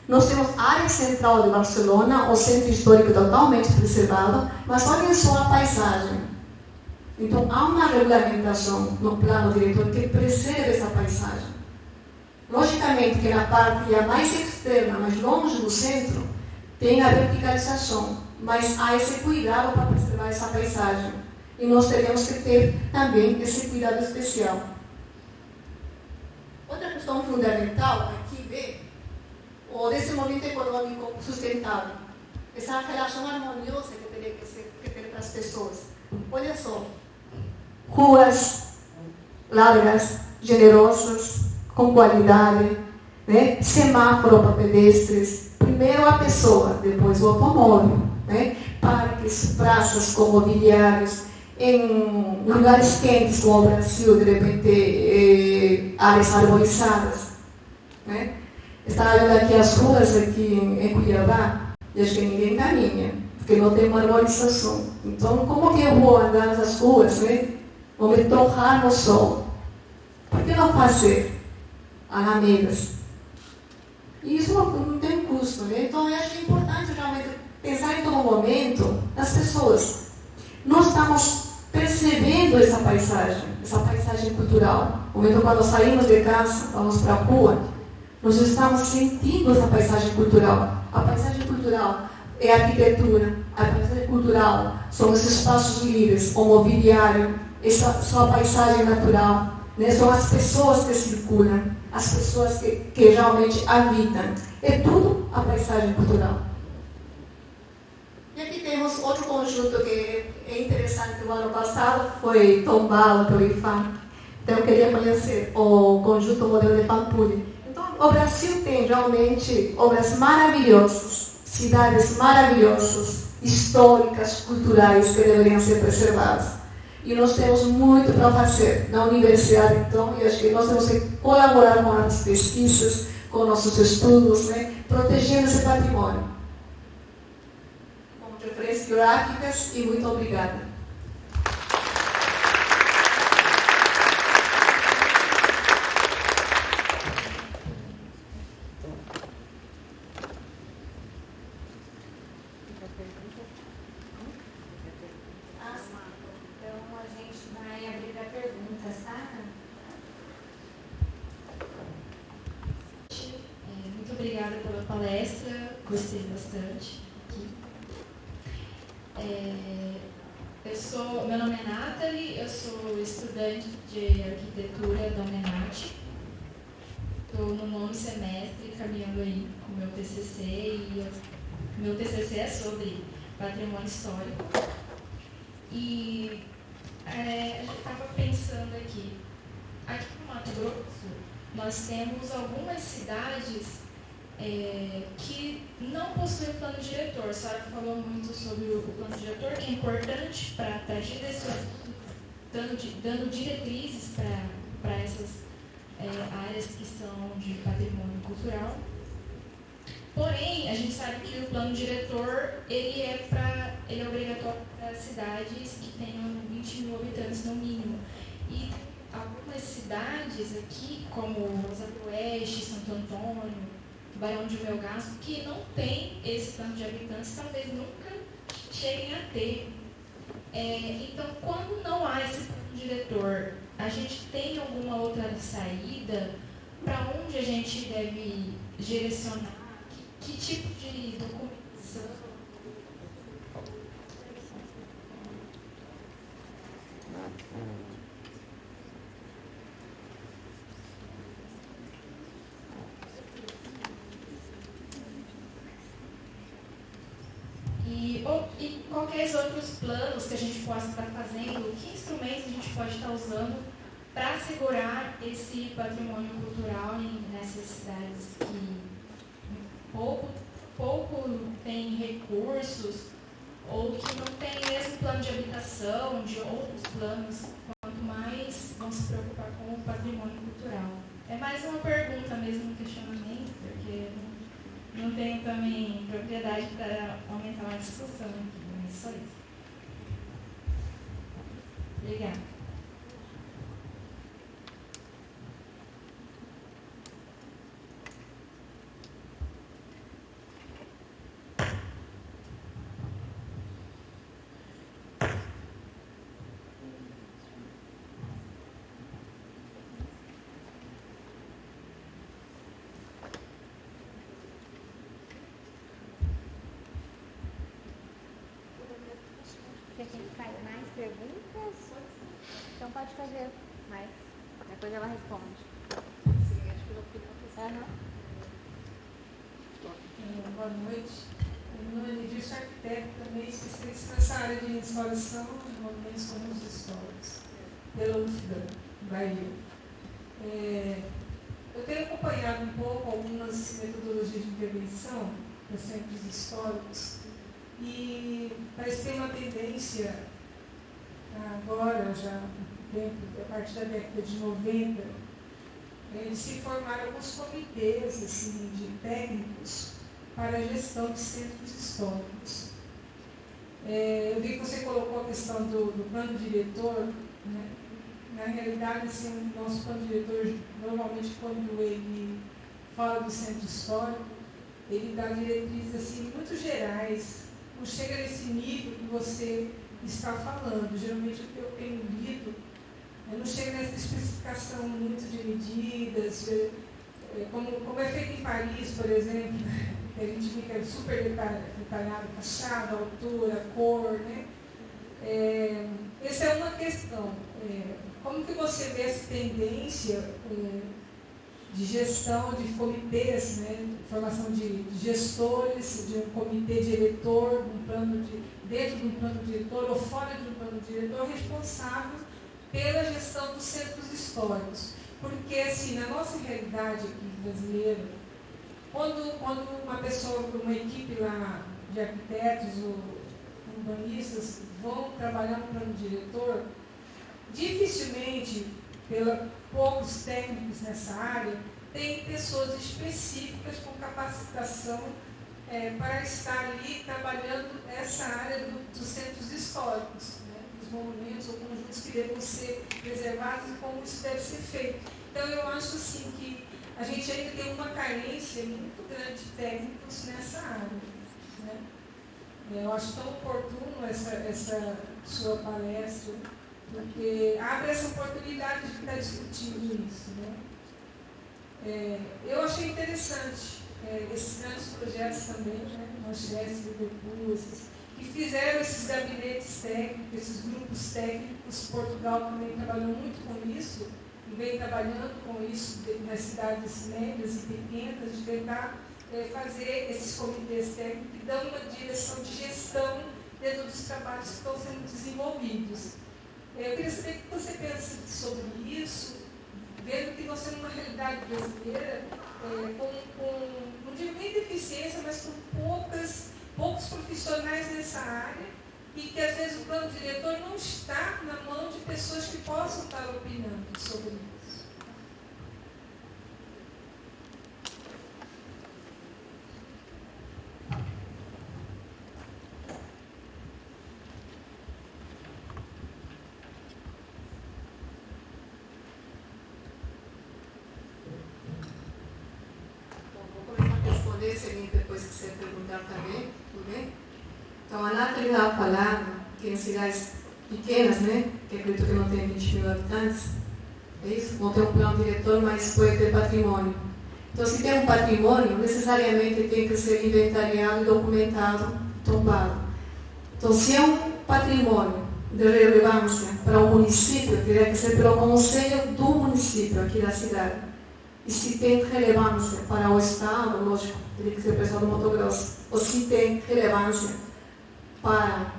S2: nós temos a área central de Barcelona, o centro histórico totalmente preservado, mas olhem só a paisagem. Então, há uma regulamentação no plano diretor que preserva essa paisagem. Logicamente que na parte mais externa, mais longe do centro, tem a verticalização. mas há esse cuidado para preservar essa paisagem. E nós teremos que ter também esse cuidado especial. Outra questão fundamental aqui ver o desenvolvimento econômico sustentável. Essa relação harmoniosa que tem para as pessoas. Olha só, ruas largas, generosas, com qualidade, né? Semáforo para pedestres, primeiro a pessoa, depois o automóvel, né? Parques, praças com mobiliários, em lugares quentes como o Brasil, de repente áreas arborizadas, né? Estava vendo aqui as ruas aqui em Cuiabá, e acho que ninguém caminha, porque não tem uma arborização. Então, como que eu vou andar nas ruas, né? Vou me torrar no sol. Por que não fazer alamedas? E isso não tem custo, né? Então, eu acho importante realmente pensar em todo momento nas pessoas. Nós estamos percebendo essa paisagem cultural. No momento quando saímos de casa, vamos para a rua, nós estamos sentindo essa paisagem cultural. A paisagem cultural é a arquitetura, a paisagem cultural são os espaços livres, o mobiliário, são a paisagem natural, né? São as pessoas que circulam, as pessoas que realmente habitam. É tudo a paisagem cultural. E aqui temos outro conjunto que é interessante. O ano passado foi tombado pelo IFAM. Então, eu queria conhecer o conjunto modelo de Pampulha. Então, o Brasil tem realmente obras maravilhosas, cidades maravilhosas, históricas, culturais, que deveriam ser preservadas. E nós temos muito para fazer na universidade, então, e acho que nós temos que colaborar com as pesquisas, com nossos estudos, né, protegendo esse patrimônio. Com referências geográficas, e muito obrigada.
S3: Obrigada pela palestra, gostei bastante. Meu nome é Nathalie, eu sou estudante de arquitetura da UNEMAT. Estou no 9º semestre, caminhando aí com o meu TCC, e o meu TCC é sobre patrimônio histórico. E a gente estava pensando aqui no Mato Grosso, nós temos algumas cidades que não possuem plano diretor. A senhora falou muito sobre o plano diretor, que é importante para direcionar, dando diretrizes para essas áreas que são de patrimônio cultural. Porém, a gente sabe que o plano diretor ele é obrigatório para cidades que tenham 20 mil habitantes no mínimo. E algumas cidades aqui, como Rosa do Oeste, Santo Antônio, Barão de Melgaço, que não tem esse plano de habitantes, talvez nunca cheguem a ter. Então, quando não há esse plano diretor, a gente tem alguma outra saída? Para onde a gente deve direcionar? Que tipo de documentação? E quais outros planos que a gente possa estar fazendo, que instrumentos a gente pode estar usando para assegurar esse patrimônio cultural nessas cidades que pouco tem recursos ou que não tem mesmo plano de habitação, de outros planos, quanto mais vão se preocupar com o patrimônio cultural. É mais uma pergunta mesmo, um questionamento, porque não tenho também propriedade para aumentar uma discussão aqui, mas só isso. Obrigada.
S4: perguntas? Então pode fazer, mas depois ela responde.
S5: Sim, acho que eu vou pedir
S6: Boa noite. Meu nome é Edilson, arquiteto, também especialista nessa área de instalação de monumentos comuns históricos, pela UFBA, Bahia. Eu tenho acompanhado um pouco algumas metodologias de intervenção para centros históricos e parece ter uma tendência, agora, já há um tempo, a partir da década de 90, de se formar alguns comitês assim, de técnicos para a gestão de centros históricos. Eu vi que você colocou a questão do plano diretor, né? Na realidade, assim, o nosso plano diretor, normalmente, quando ele fala do centro histórico, ele dá diretrizes assim, muito gerais, não chega nesse nível que você está falando. Geralmente, o que eu tenho lido, não chega nessa especificação muito de medidas, como é feito em Paris, por exemplo, a gente fica super detalhado, fachada, altura, cor, né? Essa é uma questão. Como que você vê essa tendência de gestão de comitês, né? Formação de gestores, de um comitê diretor, dentro de um plano diretor ou fora de um plano diretor, responsável pela gestão dos centros históricos? Porque, assim, na nossa realidade aqui brasileira, quando uma pessoa, uma equipe lá de arquitetos ou urbanistas vão trabalhar no plano diretor, dificilmente, pela poucos técnicos nessa área, tem pessoas específicas com capacitação para estar ali trabalhando essa área dos centros históricos, né, dos monumentos ou conjuntos que devem ser preservados e como isso deve ser feito. Então, eu acho assim que a gente ainda tem uma carência muito grande de técnicos nessa área, né? Eu acho tão oportuno essa sua palestra, porque abre essa oportunidade de estar discutindo isso, né? Eu achei interessante esses grandes projetos também, né? Manchester, Liverpool, que fizeram esses gabinetes técnicos, esses grupos técnicos. Portugal também trabalhou muito com isso, e vem trabalhando com isso nas cidades médias e pequenas, de tentar fazer esses comitês técnicos que dão uma direção de gestão dentro dos trabalhos que estão sendo desenvolvidos. Eu queria saber o que você pensa sobre isso, vendo que nós temos uma realidade brasileira com, não digo nem deficiência, mas com poucos profissionais nessa área, e que às vezes o plano diretor não está na mão de pessoas que possam estar opinando sobre isso.
S1: Vou começar a responder, seguinte, depois que você perguntar também, tudo bem? Então, a Nathalie estava falando que em cidades pequenas, né, que acredito que não tem 20 mil habitantes, é isso? Vão ter um plano diretor, mas pode ter patrimônio. Então, se tem um patrimônio, necessariamente tem que ser inventariado, documentado, tombado. Então, se é um patrimônio de relevância para o município, teria que ser pelo conselho do município, aqui da cidade. E se tem relevância para o Estado, lógico, teria que ser pessoal do Mato Grosso. Ou se tem relevância para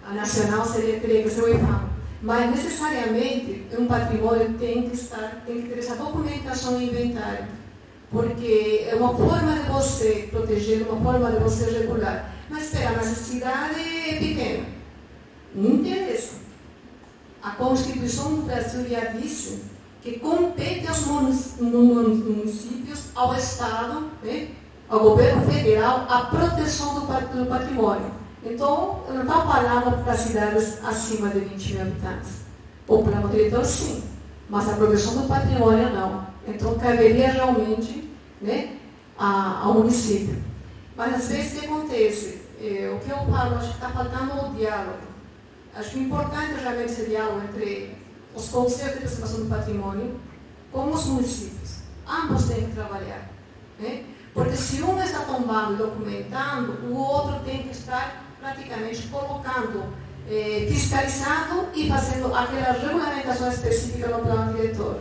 S1: a nacional, teria que ser o IFAM. Mas, necessariamente, um patrimônio tem que ter essa documentação e inventário. Porque é uma forma de você proteger, uma forma de você regular. Mas, espera, mas a cidade é pequena. Não interessa. A Constituição do Brasil já disse que compete aos municípios, ao Estado, né, ao governo federal, a proteção do patrimônio. Então, eu não estou falando para cidades acima de 20 mil habitantes. O plano diretor, sim, mas a proteção do patrimônio, não. Então, caberia realmente, né, ao município. Mas, às vezes, o que acontece? O que eu falo, acho que está faltando o diálogo. Acho que é importante realmente esse diálogo entre os conselhos de preservação do patrimônio com os municípios. Ambos têm que trabalhar, né? Porque se um está tombando e documentando, o outro tem que estar praticamente colocando fiscalizando e fazendo aquela regulamentação específica no plano diretor.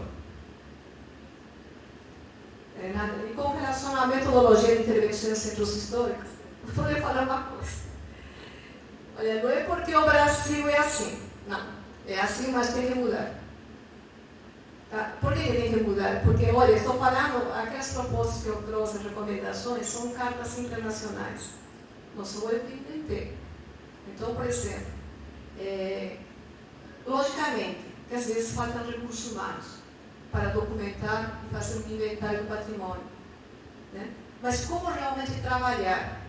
S1: E com relação à metodologia de intervenção em centros históricos, vou lhe falar uma coisa. Olha, não é porque o Brasil é assim. Não, é assim, mas tem que mudar. Tá? Por que tem que mudar? Porque, olha, estou falando, aquelas propostas que eu trouxe, recomendações, são cartas internacionais. Não sou eu que inventei. Então, por exemplo, logicamente, que às vezes faltam recursos humanos para documentar e fazer um inventário do patrimônio. Né? Mas como realmente trabalhar?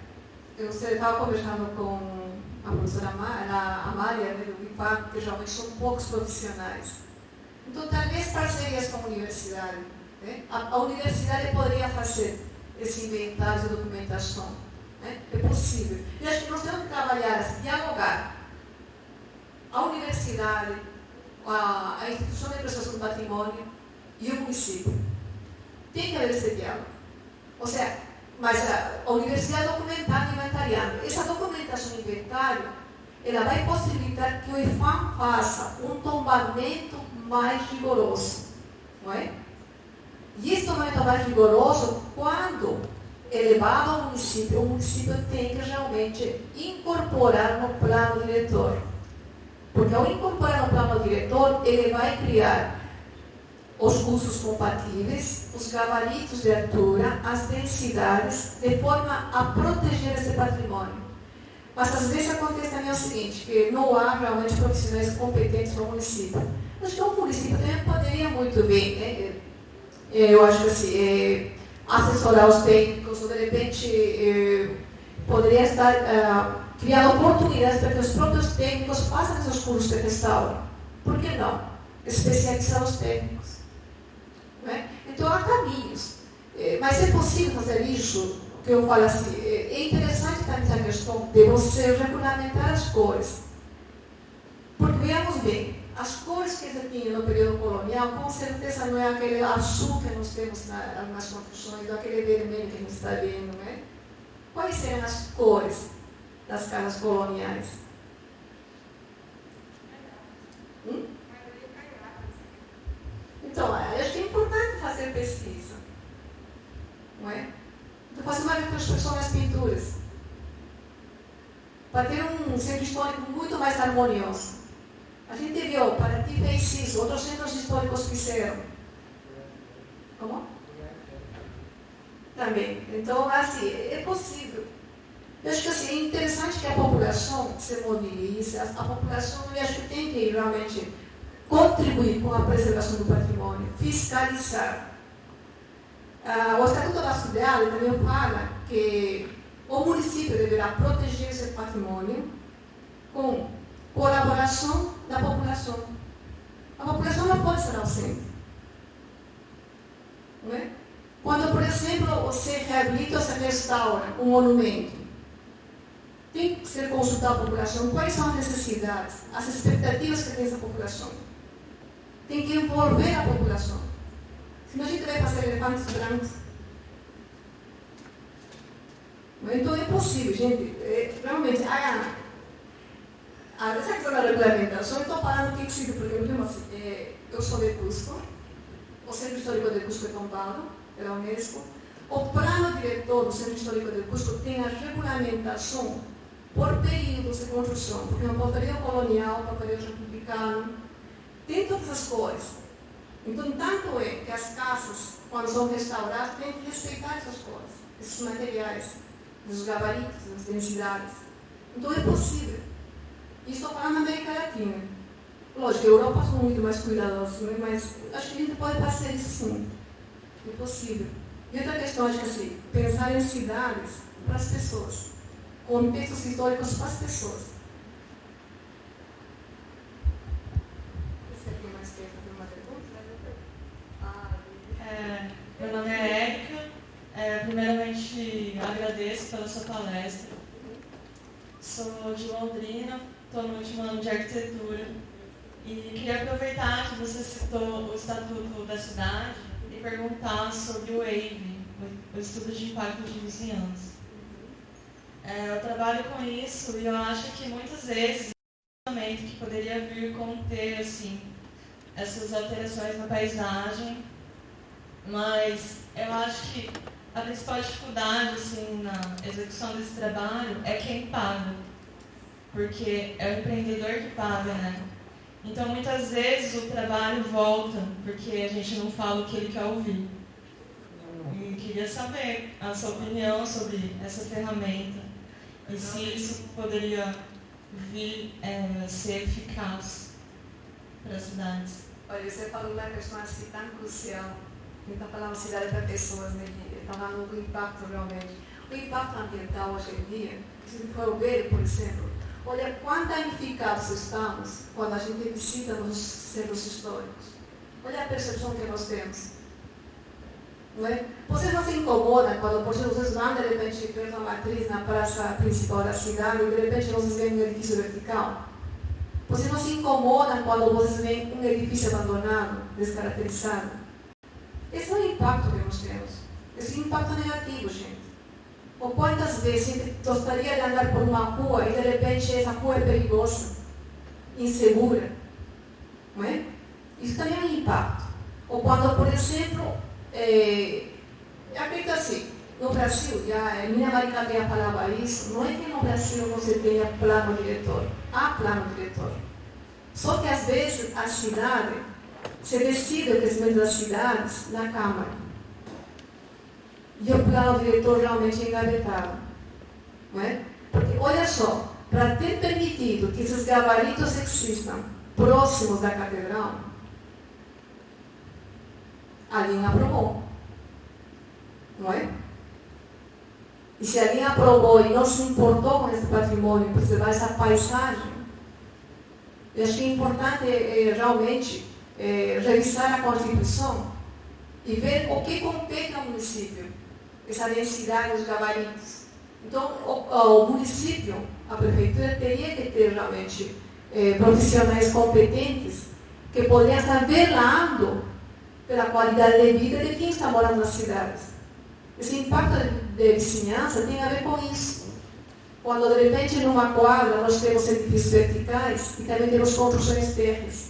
S1: Eu estava conversando com a professora Amália, né, do IPAC, que realmente são poucos profissionais. Então, talvez parcerias com a universidade. Né? A universidade poderia fazer esse inventário de documentação. Né? É possível. E acho que nós temos que trabalhar, assim, dialogar. A universidade, a instituição de prestação do patrimônio e o município. Tem que haver esse diálogo. Ou seja, mas a universidade documentando e inventariando. Essa documentação e inventário, ela vai possibilitar que o IPHAM faça um tombamento mais rigoroso. Não é? E esse tombamento mais rigoroso, quando é levado ao município, o município tem que realmente incorporar no plano diretor. Porque ao incorporar no plano diretor, ele vai criar os cursos compatíveis, os gabaritos de altura, as densidades, de forma a proteger esse patrimônio. Mas às vezes acontece também o seguinte, que não há realmente profissionais competentes no município. Acho que o município também poderia muito bem, né? Eu acho que assim, assessorar os técnicos, ou de repente poderia estar criando oportunidades para que os próprios técnicos façam seus cursos de restauro. Por que não? Especializar os técnicos. Né? Então há caminhos. Mas é possível fazer isso, que eu falo assim, é interessante também essa questão de você regulamentar as cores. Porque veamos bem, as cores que se tinham no período colonial, com certeza não é aquele azul que nós temos nas construções, ou aquele vermelho que a gente está vendo, né? Quais seriam as cores das casas coloniais? Então, eu acho que é importante fazer pesquisa. Não é? Então, fazer uma retrospecção nas pinturas. Para ter um centro histórico muito mais harmonioso. A gente viu, Paraty fez isso, outros centros históricos fizeram. Como? Também. Então, assim, é possível. Eu acho que assim, é interessante que a população se mobilize, a população, eu acho que tem que realmente contribuir com a preservação do patrimônio, fiscalizar. O Estatuto da Cidade também fala que o município deverá proteger esse patrimônio com colaboração da população. A população não pode ser ausente. Não é? Quando, por exemplo, você reabilita ou se restaura um monumento, tem que ser consultar a população quais são as necessidades, as expectativas que tem essa população. Tem que envolver a população. Senão a gente vai fazer elefantes brancos. Então é possível, gente. Realmente, essa questão da regulamentação, eu estou falando que existe, porque eu sou de Cusco, o Centro Histórico de Cusco é tombado pela Unesco. O plano diretor do Centro Histórico de Cusco tem a regulamentação por períodos de construção, porque é um período colonial, um período republicano, tem todas as cores. Então, tanto é que as casas, quando são restauradas, têm que respeitar essas cores, esses materiais, os gabaritos, as densidades. Então, é possível. E estou falando na América Latina. Lógico, a Europa são muito mais cuidadosos, né? Mas acho que a gente pode fazer isso sim. É possível. E outra questão, acho que assim, pensar em cidades para as pessoas. Contextos históricos para as pessoas. Você tem mais tempo para uma pergunta?
S7: Meu nome é Érica. Primeiramente, agradeço pela sua palestra. Sou de Londrina, estou no último ano de arquitetura. E queria aproveitar que você citou o Estatuto da Cidade e perguntar sobre o EIV, o Estudo de Impacto de Vizinhança. Eu trabalho com isso e eu acho que muitas vezes que poderia vir conter assim, essas alterações na paisagem, mas eu acho que a principal dificuldade assim, na execução desse trabalho é quem paga, porque é o empreendedor que paga, né? Então, muitas vezes o trabalho volta, porque a gente não fala o que ele quer ouvir. E queria saber a sua opinião sobre essa ferramenta e se isso poderia vir ser eficaz para as cidades.
S2: Olha, você falou uma questão assim tão crucial. Ele está falando da cidade para pessoas, né? Ele está falando do impacto realmente. O impacto ambiental hoje em dia, se for ver, por exemplo, olha quanta eficácia estamos quando a gente visita nos centros históricos. Olha a percepção que nós temos. Não é? Vocês não se incomodam quando, por exemplo, vocês vão de repente ver uma matriz na praça principal da cidade e de repente vocês veem um edifício vertical? Vocês não se incomodam quando vocês veem um edifício abandonado, descaracterizado? Esse não é o impacto que nós temos. Esse é um impacto negativo, gente. Ou quantas vezes a gente gostaria de andar por uma rua e de repente essa rua é perigosa, insegura, não é? Isso também é um impacto. Ou quando, por exemplo, acredito assim, no Brasil, a minha Maricadeia falava isso, não é que no Brasil não se tenha plano diretor, há plano diretor. Só que às vezes a cidade se decide o crescimento das cidades na Câmara. E o plano diretor realmente é engavetado. Não é? Porque, olha só, para ter permitido que esses gabaritos existam próximos da catedral, alguém aprovou. Não é? E se alguém aprovou e não se importou com esse patrimônio, preservar essa paisagem, eu acho que é importante realmente revisar a Constituição e ver o que compete ao município, essa densidade dos gabaritos. Então, o município, a prefeitura, teria que ter realmente profissionais competentes que poderiam estar velando pela qualidade de vida de quem está morando nas cidades. Esse impacto de vizinhança tem a ver com isso. Quando, de repente, numa quadra, nós temos edifícios verticais e também temos construções térreas.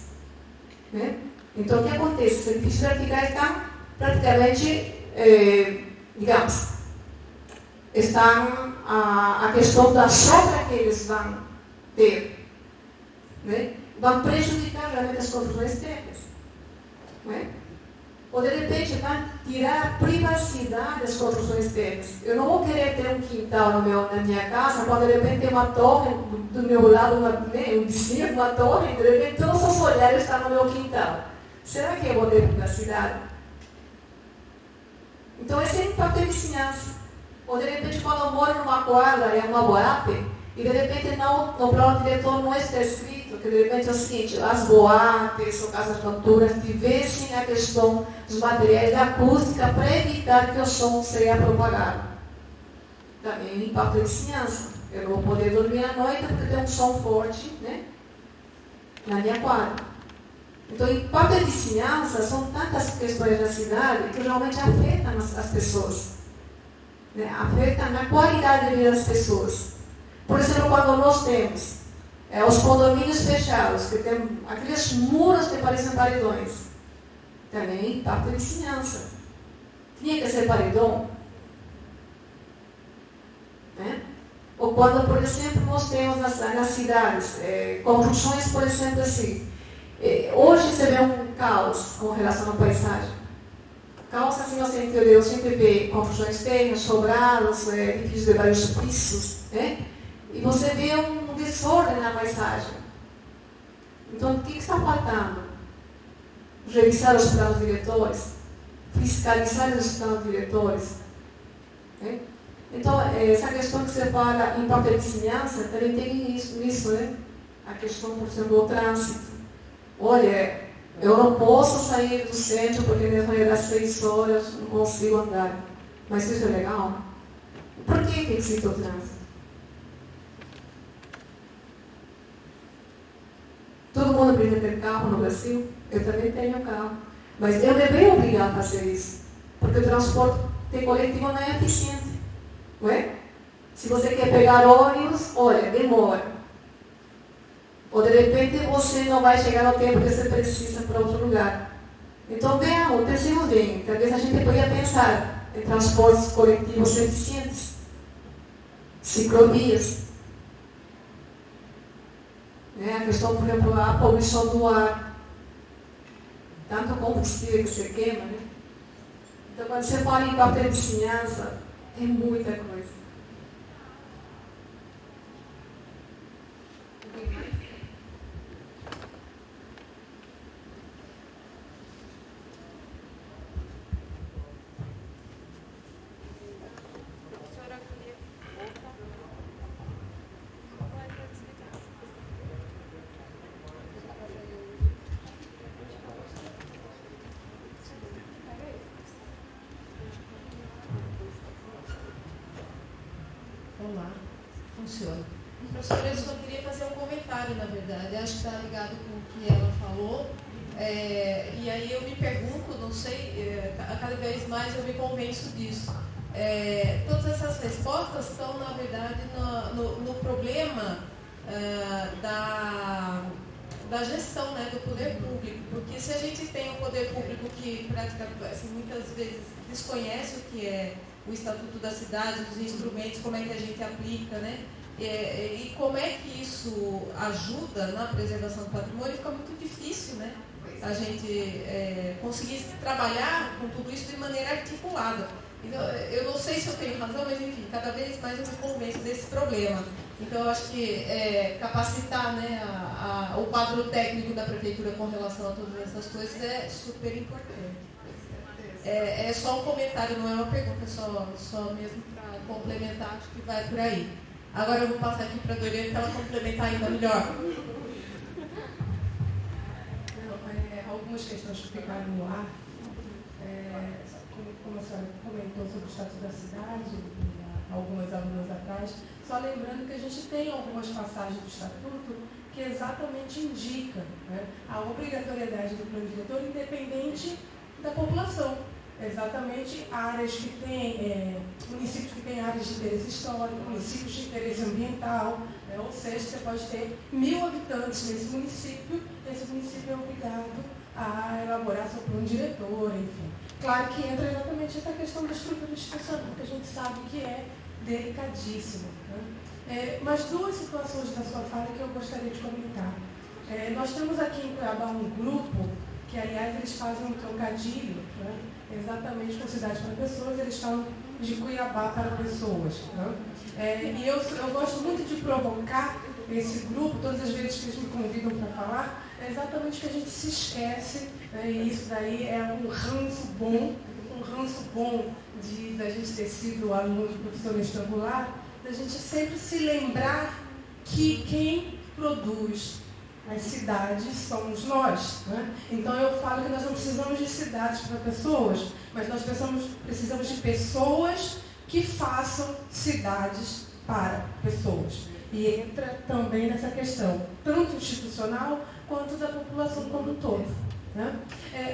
S2: Né? Então, o que acontece? Os edifícios verticais estão praticamente, digamos, estão a questão da sombra que eles vão ter. Né? Vão prejudicar realmente as construções térreas. Né? Ou, de repente, vai tirar a privacidade das construções térreas. Eu não vou querer ter um quintal na minha casa, quando, de repente, tem uma torre do meu lado, um vizinho, uma torre, e, de repente, todos os olhares estão no meu quintal. Será que eu vou ter privacidade? Então, esse é o impacto de vizinhança. Ou, de repente, quando eu moro numa quadra, em uma boate, e, de repente, no plano diretor não está escrito que, de repente, é o seguinte, as boates ou casas noturnas tivessem a questão dos materiais da acústica para evitar que o som seja propagado. Também o impacto de vizinhança. Eu não vou poder dormir à noite porque tem um som forte, né, na minha quadra. Então, o impacto de vizinhança são tantas questões da cidade que realmente afetam as pessoas. Né, afetam na qualidade de vida das pessoas. Por exemplo, quando nós temos os condomínios fechados, que tem aqueles muros que parecem paredões, também impacto de vizinhança. Tinha que ser paredão. Né? Ou quando, por exemplo, nós temos nas cidades construções, por exemplo, assim. Hoje você vê um caos com relação à paisagem. Caos assim no sentido de eu sempre ver construções térreas, sobrados, edifícios de vários pisos, né? E você vê um desordem na paisagem. Então, o que está faltando? Revisar os planos diretores, fiscalizar os planos diretores. Né? Então, essa questão que você fala em impacto de vizinhança, também tem isso, né? A questão, por exemplo, do trânsito. Olha, eu não posso sair do centro porque vai dar 6 horas, não consigo andar. Mas isso é legal? Por que existe o trânsito? Todo mundo precisa ter carro no Brasil? Eu também tenho carro. Mas eu deveria obrigar a fazer isso. Porque o transporte coletivo não é eficiente. Não é? Se você quer pegar ônibus, olha, demora.
S8: Ou de repente você não vai chegar no tempo que você precisa para outro lugar. Então pensemos bem, talvez a gente poderia pensar em transportes coletivos eficientes, ciclovias. A questão, por exemplo, a poluição do ar, tanto combustível que se queima, né? Então, quando você fala em papel de vizinhança, tem muita coisa.
S1: Funciona. Professora, eu só queria fazer um comentário, na verdade. Acho que está ligado com o que ela falou. E aí eu me pergunto, não sei, cada vez mais eu me convenço disso. Todas essas respostas estão, na verdade, no problema da gestão, né, do poder público. Porque se a gente tem um poder público que praticamente, assim, muitas vezes desconhece o que é o Estatuto da Cidade, os instrumentos, como é que a gente aplica, né? E como é que isso ajuda na preservação do patrimônio, fica muito difícil, né? A gente conseguir trabalhar com tudo isso de maneira articulada. Então, eu não sei se eu tenho razão, mas enfim, cada vez mais eu me convenço desse problema. Então, eu acho que capacitar, né, o quadro técnico da prefeitura com relação a todas essas coisas é super importante. É só um comentário, não é uma pergunta, só mesmo para complementar, acho que vai por aí. Agora eu vou passar aqui para a Doriane para ela complementar ainda melhor.
S6: Algumas questões que ficaram no ar, como a senhora comentou sobre o Estatuto da Cidade, algumas alunas atrás, só lembrando que a gente tem algumas passagens do Estatuto que exatamente indicam, né, a obrigatoriedade do plano diretor independente da população. Exatamente áreas que têm, municípios que têm áreas de interesse histórico, municípios de interesse ambiental, ou seja, você pode ter 1000 habitantes nesse município, e esse município é obrigado a elaborar seu plano diretor, enfim. Claro que entra exatamente essa questão da estrutura institucional, que a gente sabe que é delicadíssima, né? Mas duas situações da sua fala que eu gostaria de comentar. Nós temos aqui em Cuiabá um grupo que, aliás, eles fazem um trocadilho, né? Exatamente com Cidade para Pessoas, eles estão de Cuiabá para Pessoas. Né? E eu gosto muito de provocar esse grupo, todas as vezes que eles me convidam para falar, é exatamente que a gente se esquece, né? E isso daí é um ranço bom da gente ter sido aluno de professor vestibular, da gente sempre se lembrar que quem produz as cidades somos nós. Né? Então eu falo que nós não precisamos de cidades para pessoas, mas nós precisamos de pessoas que façam cidades para pessoas. E entra também nessa questão, tanto institucional quanto da população como um todo. Né?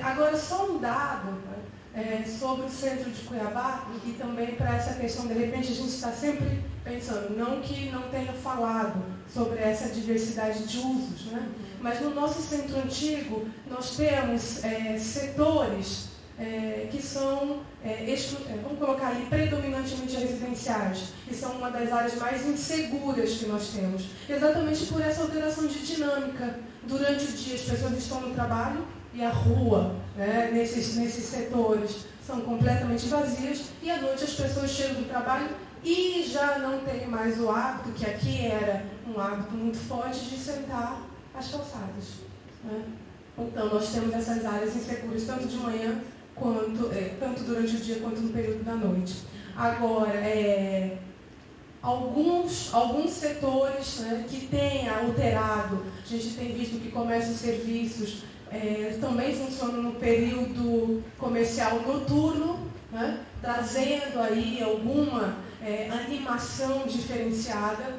S6: Agora, só um dado, né, sobre o centro de Cuiabá, e também para essa questão, de repente a gente está sempre pensando, não que não tenha falado sobre essa diversidade de usos, né? Mas no nosso centro antigo nós temos setores que são, vamos colocar ali, predominantemente residenciais, que são uma das áreas mais inseguras que nós temos, exatamente por essa alteração de dinâmica. Durante o dia as pessoas estão no trabalho e a rua, né, nesses setores, são completamente vazias, e à noite as pessoas chegam do trabalho e já não tem mais o hábito, que aqui era um hábito muito forte, de sentar às calçadas. Né? Então, nós temos essas áreas inseguras, tanto de manhã, tanto durante o dia quanto no período da noite. Agora, alguns setores, né, que têm alterado, a gente tem visto que comércio e serviços também funcionam no período comercial noturno, né, trazendo aí alguma animação diferenciada.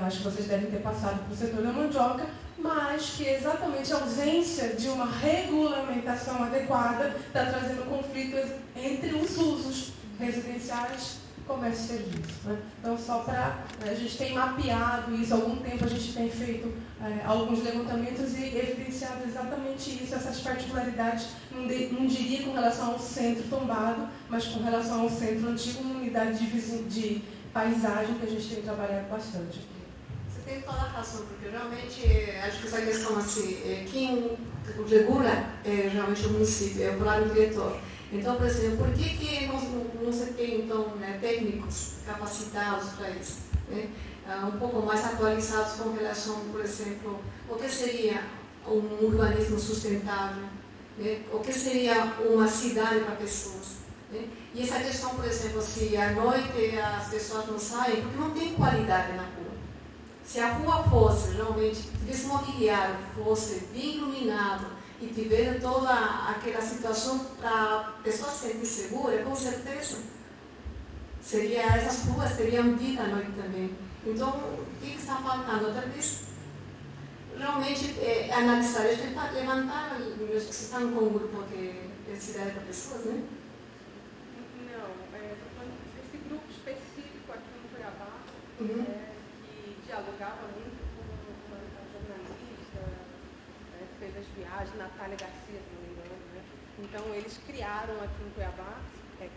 S6: Acho que vocês devem ter passado para o setor da mandioca, mas que exatamente a ausência de uma regulamentação adequada está trazendo conflitos entre os usos residenciais comércio e serviços. Né? Então, só para... a gente tem mapeado isso, há algum tempo a gente tem feito alguns levantamentos e evidenciado exatamente isso, essas particularidades, não diria com relação ao centro tombado, mas com relação ao centro antigo, uma unidade de paisagem que a gente tem trabalhado bastante aqui.
S8: Você tem toda a razão, porque realmente acho que essa questão assim, quem regula é realmente o município, é o plano diretor. Então, por exemplo, por que não se tem então, né, técnicos capacitados para isso? Né? Um pouco mais atualizados com relação, por exemplo, o que seria um urbanismo sustentável, né? O que seria uma cidade para pessoas. Né? E essa questão, por exemplo, se à noite as pessoas não saem, porque não tem qualidade na rua. Se a rua fosse realmente, tivesse mobiliário, fosse bem iluminado, e tiver toda aquela situação para a pessoa se sentir segura, com certeza, essas ruas teriam vida à noite também. Então, o que está faltando? Talvez, realmente, analisar isso, tentar levantar, vocês estão com um grupo de cidade para pessoas, né?
S5: Não, estou falando desse grupo específico aqui no Cuiabá, que dialogava muito com uma jornalista, fez as viagens, Natália Garcia, se não me engano, né? Então, eles criaram aqui em Cuiabá,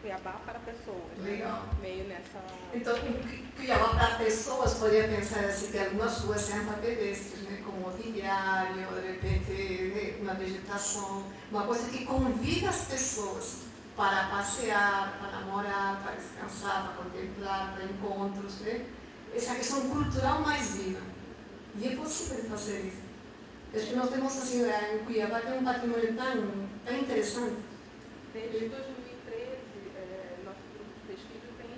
S5: Cuiabá para pessoas.
S8: Legal.
S5: Né? Meio nessa...
S8: Então, Cuiabá para pessoas, poderia pensar assim, que algumas ruas sejam para pedestres, né? Como mobiliário, de repente, né? Uma vegetação, uma coisa que convida as pessoas para passear, para namorar, para descansar, para contemplar, para encontros, né? Essa questão cultural mais viva. E é possível fazer isso. Acho que nós temos, assim, em Cuiabá, tem um patrimônio tão interessante.
S5: Desde 2013, nosso grupo de pesquisa tem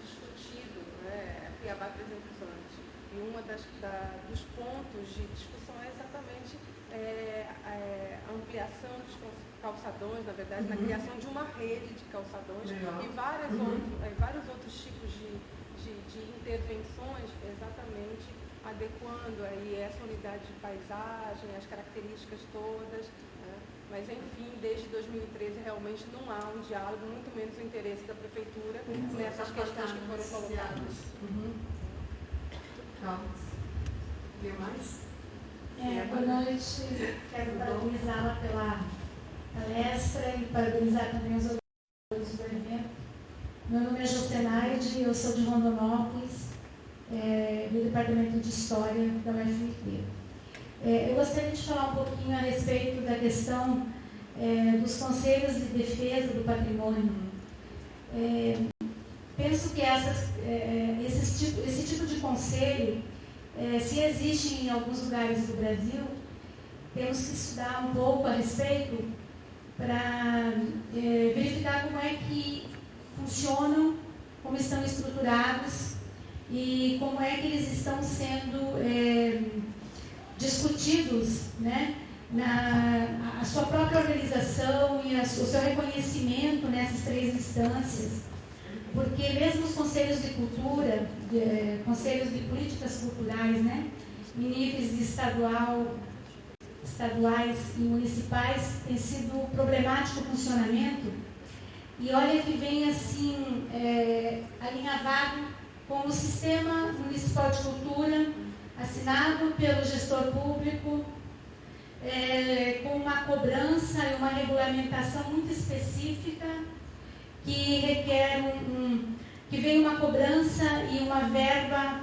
S5: discutido, né, Cuiabá 300 anos. E um dos pontos de discussão é exatamente a ampliação dos calçadões, na verdade, na criação de uma rede de calçadões. Legal. E vários outros tipos de intervenções, exatamente adequando aí essa unidade de paisagem, as características todas, né? Mas enfim, desde 2013 realmente não há um diálogo, muito menos o interesse da prefeitura nessas questões que foram colocadas.
S8: Viu mais?
S9: Boa noite, quero parabenizá-la pela palestra e parabenizar também os organizadores do evento. Meu nome é Josenaide, eu sou de Rondonópolis, do Departamento de História da UFMT. Eu gostaria de falar um pouquinho a respeito da questão dos conselhos de defesa do patrimônio. Penso que esse tipo de conselho, se existe em alguns lugares do Brasil, temos que estudar um pouco a respeito para verificar como é que funcionam, como estão estruturados e como é que eles estão sendo discutidos, né, a sua própria organização e o seu reconhecimento nessas três instâncias. Porque mesmo os conselhos de cultura, conselhos de políticas culturais, né, em níveis estaduais e municipais, tem sido problemático o funcionamento. E olha que vem assim, alinhavado com o Sistema Municipal de Cultura, assinado pelo gestor público, com uma cobrança e uma regulamentação muito específica, que requer que vem uma cobrança e uma verba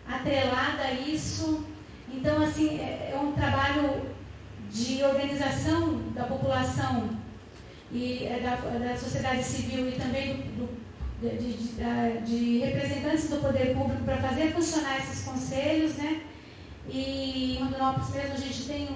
S9: atrelada a isso. Então, assim, é um trabalho de organização da população e da sociedade civil e também de representantes do poder público para fazer funcionar esses conselhos, né? E em Rondonópolis mesmo a gente tem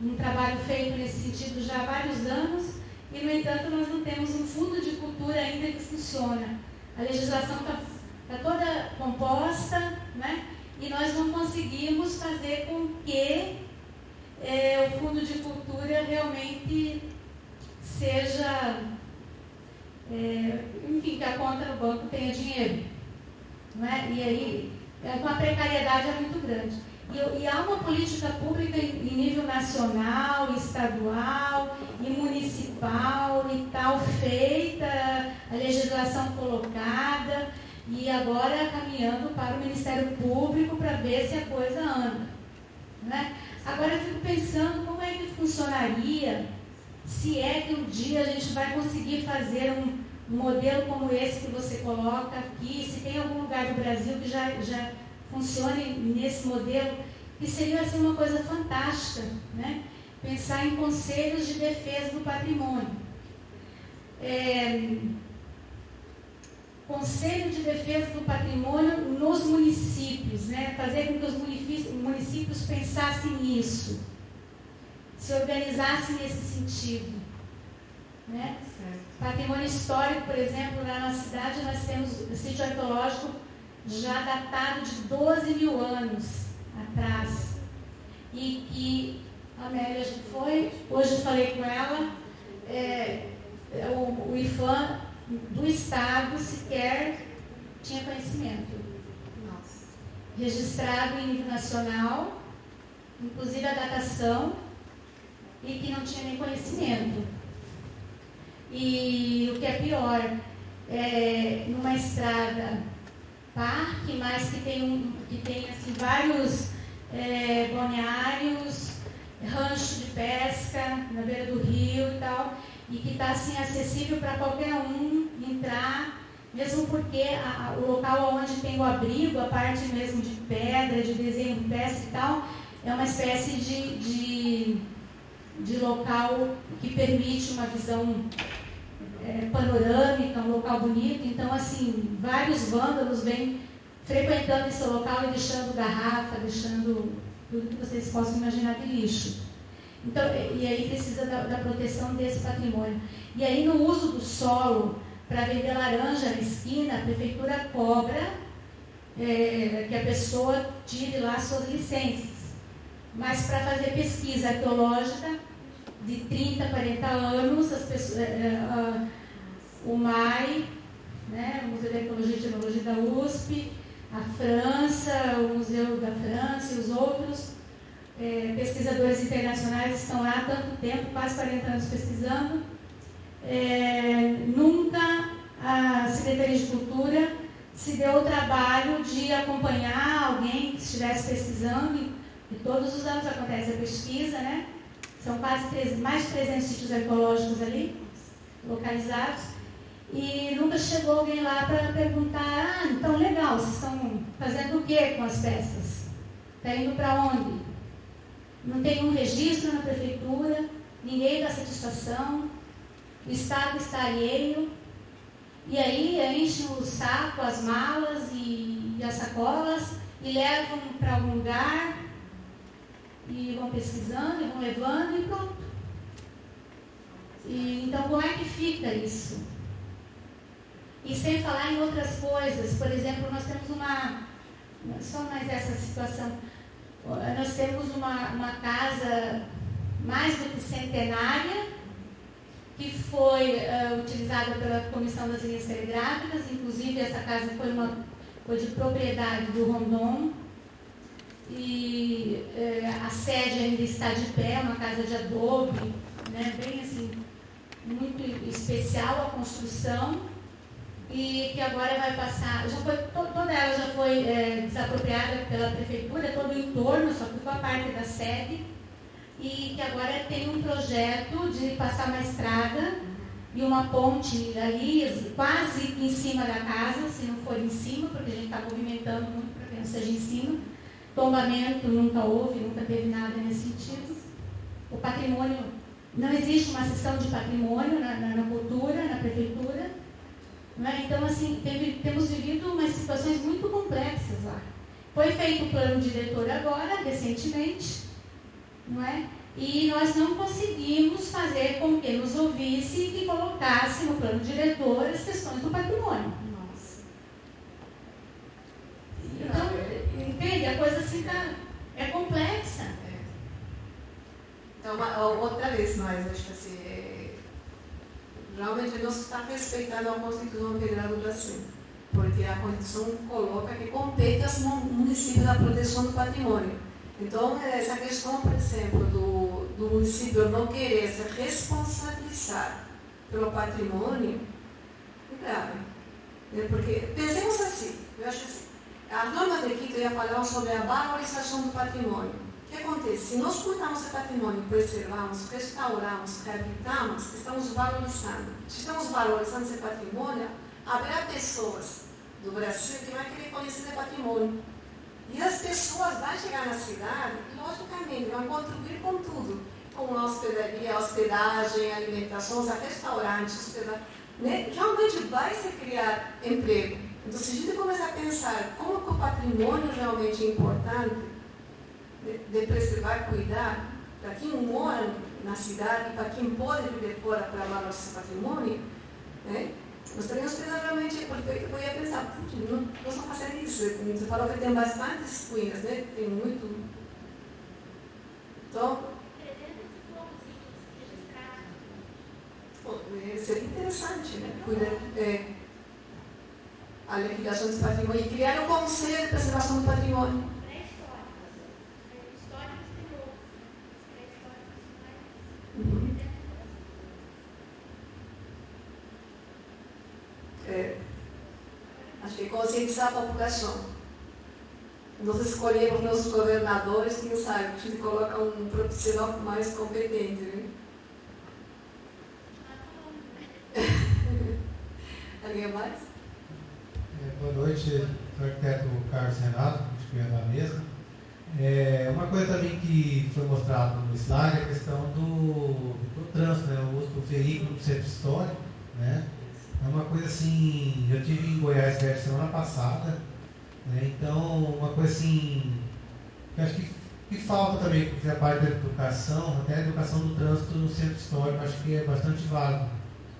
S9: um trabalho feito nesse sentido já há vários anos e, no entanto, nós não temos um fundo de cultura ainda que funciona. A legislação está toda composta, né? E nós não conseguimos fazer com que o fundo de cultura realmente seja... enfim, que a conta no banco tenha dinheiro, não é? E aí uma precariedade é muito grande. E há uma política pública em nível nacional, estadual e municipal e tal feita, a legislação colocada, e agora caminhando para o Ministério Público para ver se a coisa anda. Né? Agora eu fico pensando como é que funcionaria se é que um dia a gente vai conseguir fazer um modelo como esse que você coloca aqui, se tem algum lugar do Brasil que já funcione nesse modelo, que seria assim, uma coisa fantástica, né? Pensar em conselhos de defesa do patrimônio. Conselho de defesa do patrimônio nos municípios, né? Fazer com que os municípios pensassem nisso, se organizassem nesse sentido. Né? Patrimônio histórico, por exemplo, na nossa cidade nós temos o sítio arqueológico já datado de 12 mil anos atrás. E que a Amélia já foi, hoje eu falei com ela, o IFAM do Estado sequer tinha conhecimento.
S1: Nossa.
S9: Registrado em nível nacional, inclusive a datação, e que não tinha nem conhecimento. E o que é pior, numa estrada parque, mas que tem assim, vários balneários, rancho de pesca na beira do rio e tal, e que está assim, acessível para qualquer um entrar, mesmo porque o local onde tem o abrigo, a parte mesmo de pedra, de desenho de pesca e tal, é uma espécie de local que permite uma visão panorâmica, um local bonito. Então, assim, vários vândalos vêm frequentando esse local e deixando garrafa, deixando tudo que vocês possam imaginar de lixo. Então, e aí precisa da proteção desse patrimônio. E aí, no uso do solo, para vender laranja na esquina, a prefeitura cobra que a pessoa tire lá suas licenças. Mas para fazer pesquisa arqueológica de 30, 40 anos, as pessoas, o MAI, né, o Museu de Arqueologia e Genealogia da USP, a França, o Museu da França e os outros pesquisadores internacionais estão lá há tanto tempo, quase 40 anos pesquisando. Nunca a Secretaria de Cultura se deu o trabalho de acompanhar alguém que estivesse pesquisando, e todos os anos acontece a pesquisa, né? São mais de 300 sítios arqueológicos ali, localizados, e nunca chegou alguém lá para perguntar: então legal, vocês estão fazendo o que com as peças? Está indo para onde? Não tem um registro na prefeitura, ninguém dá satisfação, o Estado está alheio, e aí enchem o saco, as malas e as sacolas, e levam para algum lugar, e vão pesquisando, e vão levando, e pronto. Então, como é que fica isso? E sem falar em outras coisas, por exemplo, nós temos só mais essa situação, nós temos uma casa mais do que centenária, que foi utilizada pela Comissão das Linhas Telegráficas, inclusive essa casa foi de propriedade do Rondon, e a sede ainda está de pé, uma casa de adobe, né, bem assim, muito especial a construção, e que agora vai passar, toda ela já foi desapropriada pela prefeitura, todo o entorno, só ficou a parte da sede, e que agora tem um projeto de passar uma estrada e uma ponte ali, quase em cima da casa, se não for em cima, porque a gente está movimentando muito para que não seja em cima. Tombamento nunca houve, nunca teve nada nesse sentido. O patrimônio, não existe uma seção de patrimônio na cultura, na prefeitura. Não é? Então, assim, temos vivido umas situações muito complexas lá. Foi feito o plano diretor agora, recentemente, não é? E nós não conseguimos fazer com que nos ouvisse e que colocasse no plano diretor as questões do patrimônio.
S1: Nossa.
S9: Então, entende? A coisa assim é complexa.
S8: Então, outra vez mais, acho que assim, realmente não se está respeitando a Constituição Federal do Brasil, porque a Constituição coloca que compete aos municípios da proteção do patrimônio. Então, essa questão, por exemplo, do município não querer se responsabilizar pelo patrimônio, é grave. Porque, pensemos assim, As normas de Quito já falavam sobre a valorização do patrimônio. O que acontece? Se nós cuidamos do patrimônio, preservamos, restauramos, reabilitamos, estamos valorizando. Se estamos valorizando esse patrimônio, haverá pessoas do Brasil que vão querer conhecer esse patrimônio. E as pessoas vão chegar na cidade e, logicamente, vão contribuir com tudo. Com a hospedaria, hospedagem, alimentação, restaurantes, né? Realmente vai se criar emprego. Então, se a gente começar a pensar como que o patrimônio realmente é importante de preservar, cuidar, para quem mora na cidade, para quem pode vir de fora para valorizar esse patrimônio, né? Nós teríamos que realmente, porque eu ia pensar, nós vamos fazer isso. Você falou que tem bastantes ruínas, né? Tem muito. Então, seria interessante, né? A liquidação desse patrimônio e criar um conselho de preservação do patrimônio. Uhum. Acho que conscientizar a população. Nós escolhemos nossos governadores, quem sabe, a gente coloca um profissional mais competente, né? Alguém mais?
S10: Boa noite, sou o arquiteto Carlos Renato, discutindo da mesa. Uma coisa também que foi mostrado no slide é a questão do trânsito, né? O uso do veículo do centro histórico, né? É uma coisa assim, eu estive em Goiás semana passada, né? Então, uma coisa assim, que acho que falta também, porque a parte da educação, até a educação do trânsito no centro histórico, acho que é bastante válido.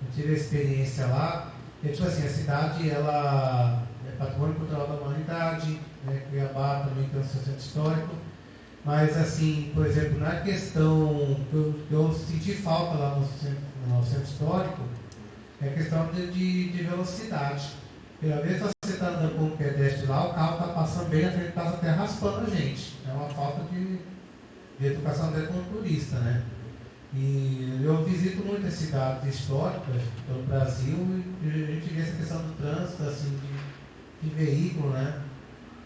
S10: Eu tive a experiência lá, e tipo assim, a cidade, ela é patrimônio cultural da humanidade, né? Cuiabá também tem o seu centro histórico, mas assim, por exemplo, na questão que eu senti falta lá no centro histórico, é questão de velocidade. Pela vez que você está andando com o pedestre lá, o carro está passando bem na frente do carro até raspando a gente. É uma falta de educação até como turista, né? E eu visito muitas cidades históricas pelo Brasil e a gente vê essa questão do trânsito, assim, de veículo, né?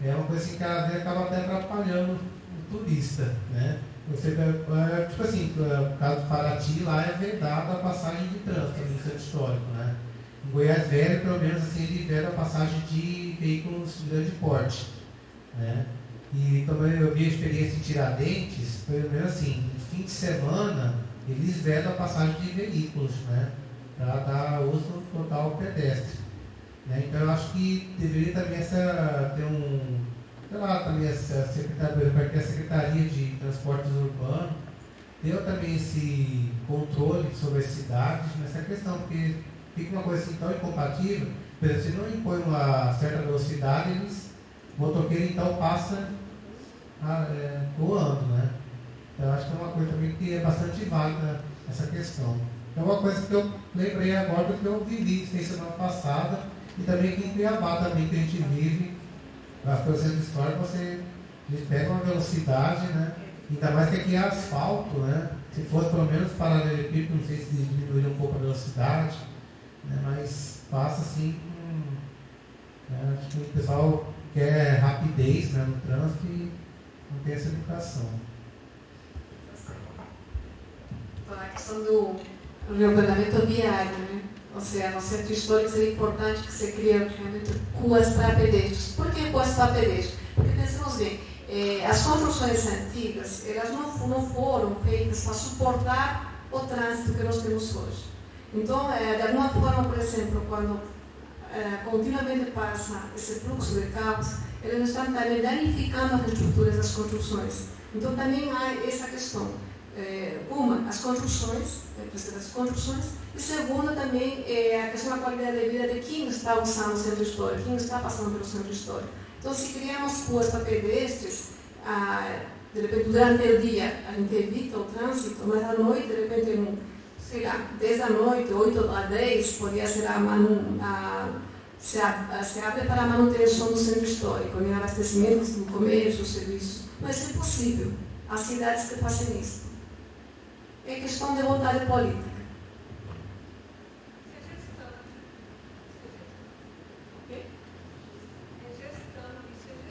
S10: É uma coisa assim que às vezes acaba até atrapalhando o turista, né? Você, tipo assim, no caso do Paraty, lá é vedada a passagem de trânsito no centro histórico, né? Em Goiás Velho, pelo menos assim, ele veda a passagem de veículos de grande porte, né? E também eu vi a experiência em Tiradentes, pelo menos assim, no fim de semana, eles vedam a passagem de veículos, né? Para dar uso total ao pedestre, né? Então eu acho que deveria também ter também a Secretaria de Transportes Urbanos deu também esse controle sobre as cidades nessa questão, porque fica uma coisa assim tão incompatível, por exemplo, se não impõe uma certa velocidade, o motoqueiro então passa voando, né? Então eu acho que é uma coisa também que é bastante válida essa questão. Então uma coisa que eu lembrei agora que eu vivi semana passada e também aqui em Cuiabá também que a gente vive. As coisas históricas, eles pegam uma velocidade, né? Ainda mais que aqui é asfalto, né? Se fosse pelo menos paralelepípedo, não sei se diminuiria um pouco a velocidade, né? Mas passa assim, né? Acho que o pessoal quer rapidez, né, no trânsito e não tem essa educação.
S8: A questão do ordenamento viário, né? Ou seja, no centro histórico seria importante que você crie realmente ruas para pedestres. Por que ruas para pedestres? Porque pensamos bem, as construções antigas, elas não foram feitas para suportar o trânsito que nós temos hoje. Então, de alguma forma, por exemplo, quando continuamente passa esse fluxo de carros, eles estão também danificando as estruturas das construções. Então, também há essa questão. As construções, e segunda também a questão da qualidade de vida de quem está usando o centro histórico, quem está passando pelo centro histórico. Então, se criamos ruas para pedestres, de repente, durante o dia, a gente evita o trânsito, mas à noite, de repente, sei lá, 10 da noite, 8 a 10, poderia ser se abre para a manutenção do centro histórico, né? Abastecimento do comércio, do serviço. Mas é possível. Há cidades que fazem isso. É questão de vontade política.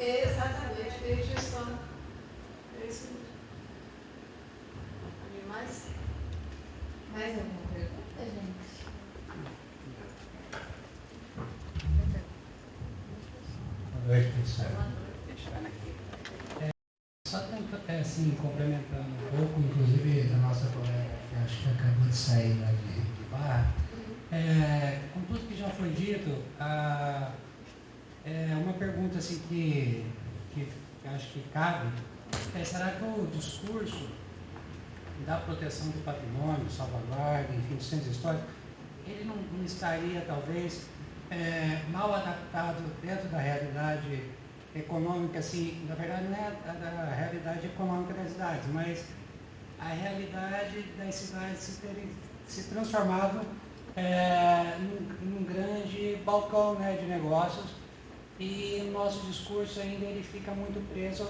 S8: Exatamente, é gestão. É isso mesmo.
S9: Mais alguma pergunta, gente?
S11: Boa noite, professora. Só assim, complementando um pouco, inclusive da nossa colega, que acho que acabou de sair lá de Barra, com tudo que já foi dito, uma pergunta assim que acho que cabe, será que o discurso da proteção do patrimônio, salvaguarda, enfim, dos centros históricos, ele não estaria talvez mal adaptado dentro da realidade econômica, assim, na verdade não é da realidade econômica das cidades, mas a realidade das cidades se terem se transformado num grande balcão, né, de negócios, e o nosso discurso ainda ele fica muito preso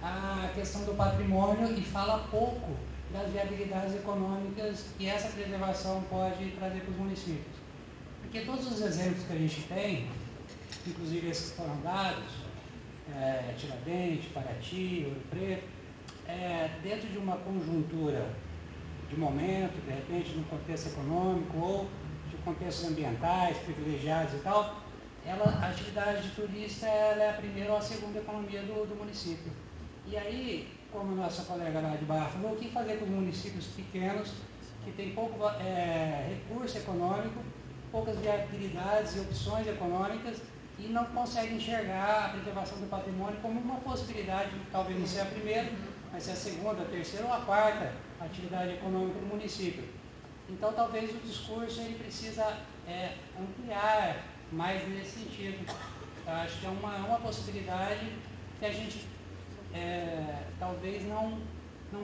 S11: à questão do patrimônio e fala pouco das viabilidades econômicas que essa preservação pode trazer para os municípios. Porque todos os exemplos que a gente tem, inclusive esses que foram dados, Tiradentes, Paraty, Ouro Preto, dentro de uma conjuntura de momento, de repente, no contexto econômico ou de contextos ambientais, privilegiados e tal, a atividade de turista ela é a primeira ou a segunda economia do município. E aí, como a nossa colega lá de Barra falou, o que fazer com os municípios pequenos que têm pouco recurso econômico, poucas viabilidades e opções econômicas e não conseguem enxergar a preservação do patrimônio como uma possibilidade, talvez não ser a primeira, mas ser a segunda, a terceira ou a quarta atividade econômica do município. Então, talvez o discurso ele precisa ampliar mais nesse sentido. Eu acho que é uma possibilidade que a gente talvez não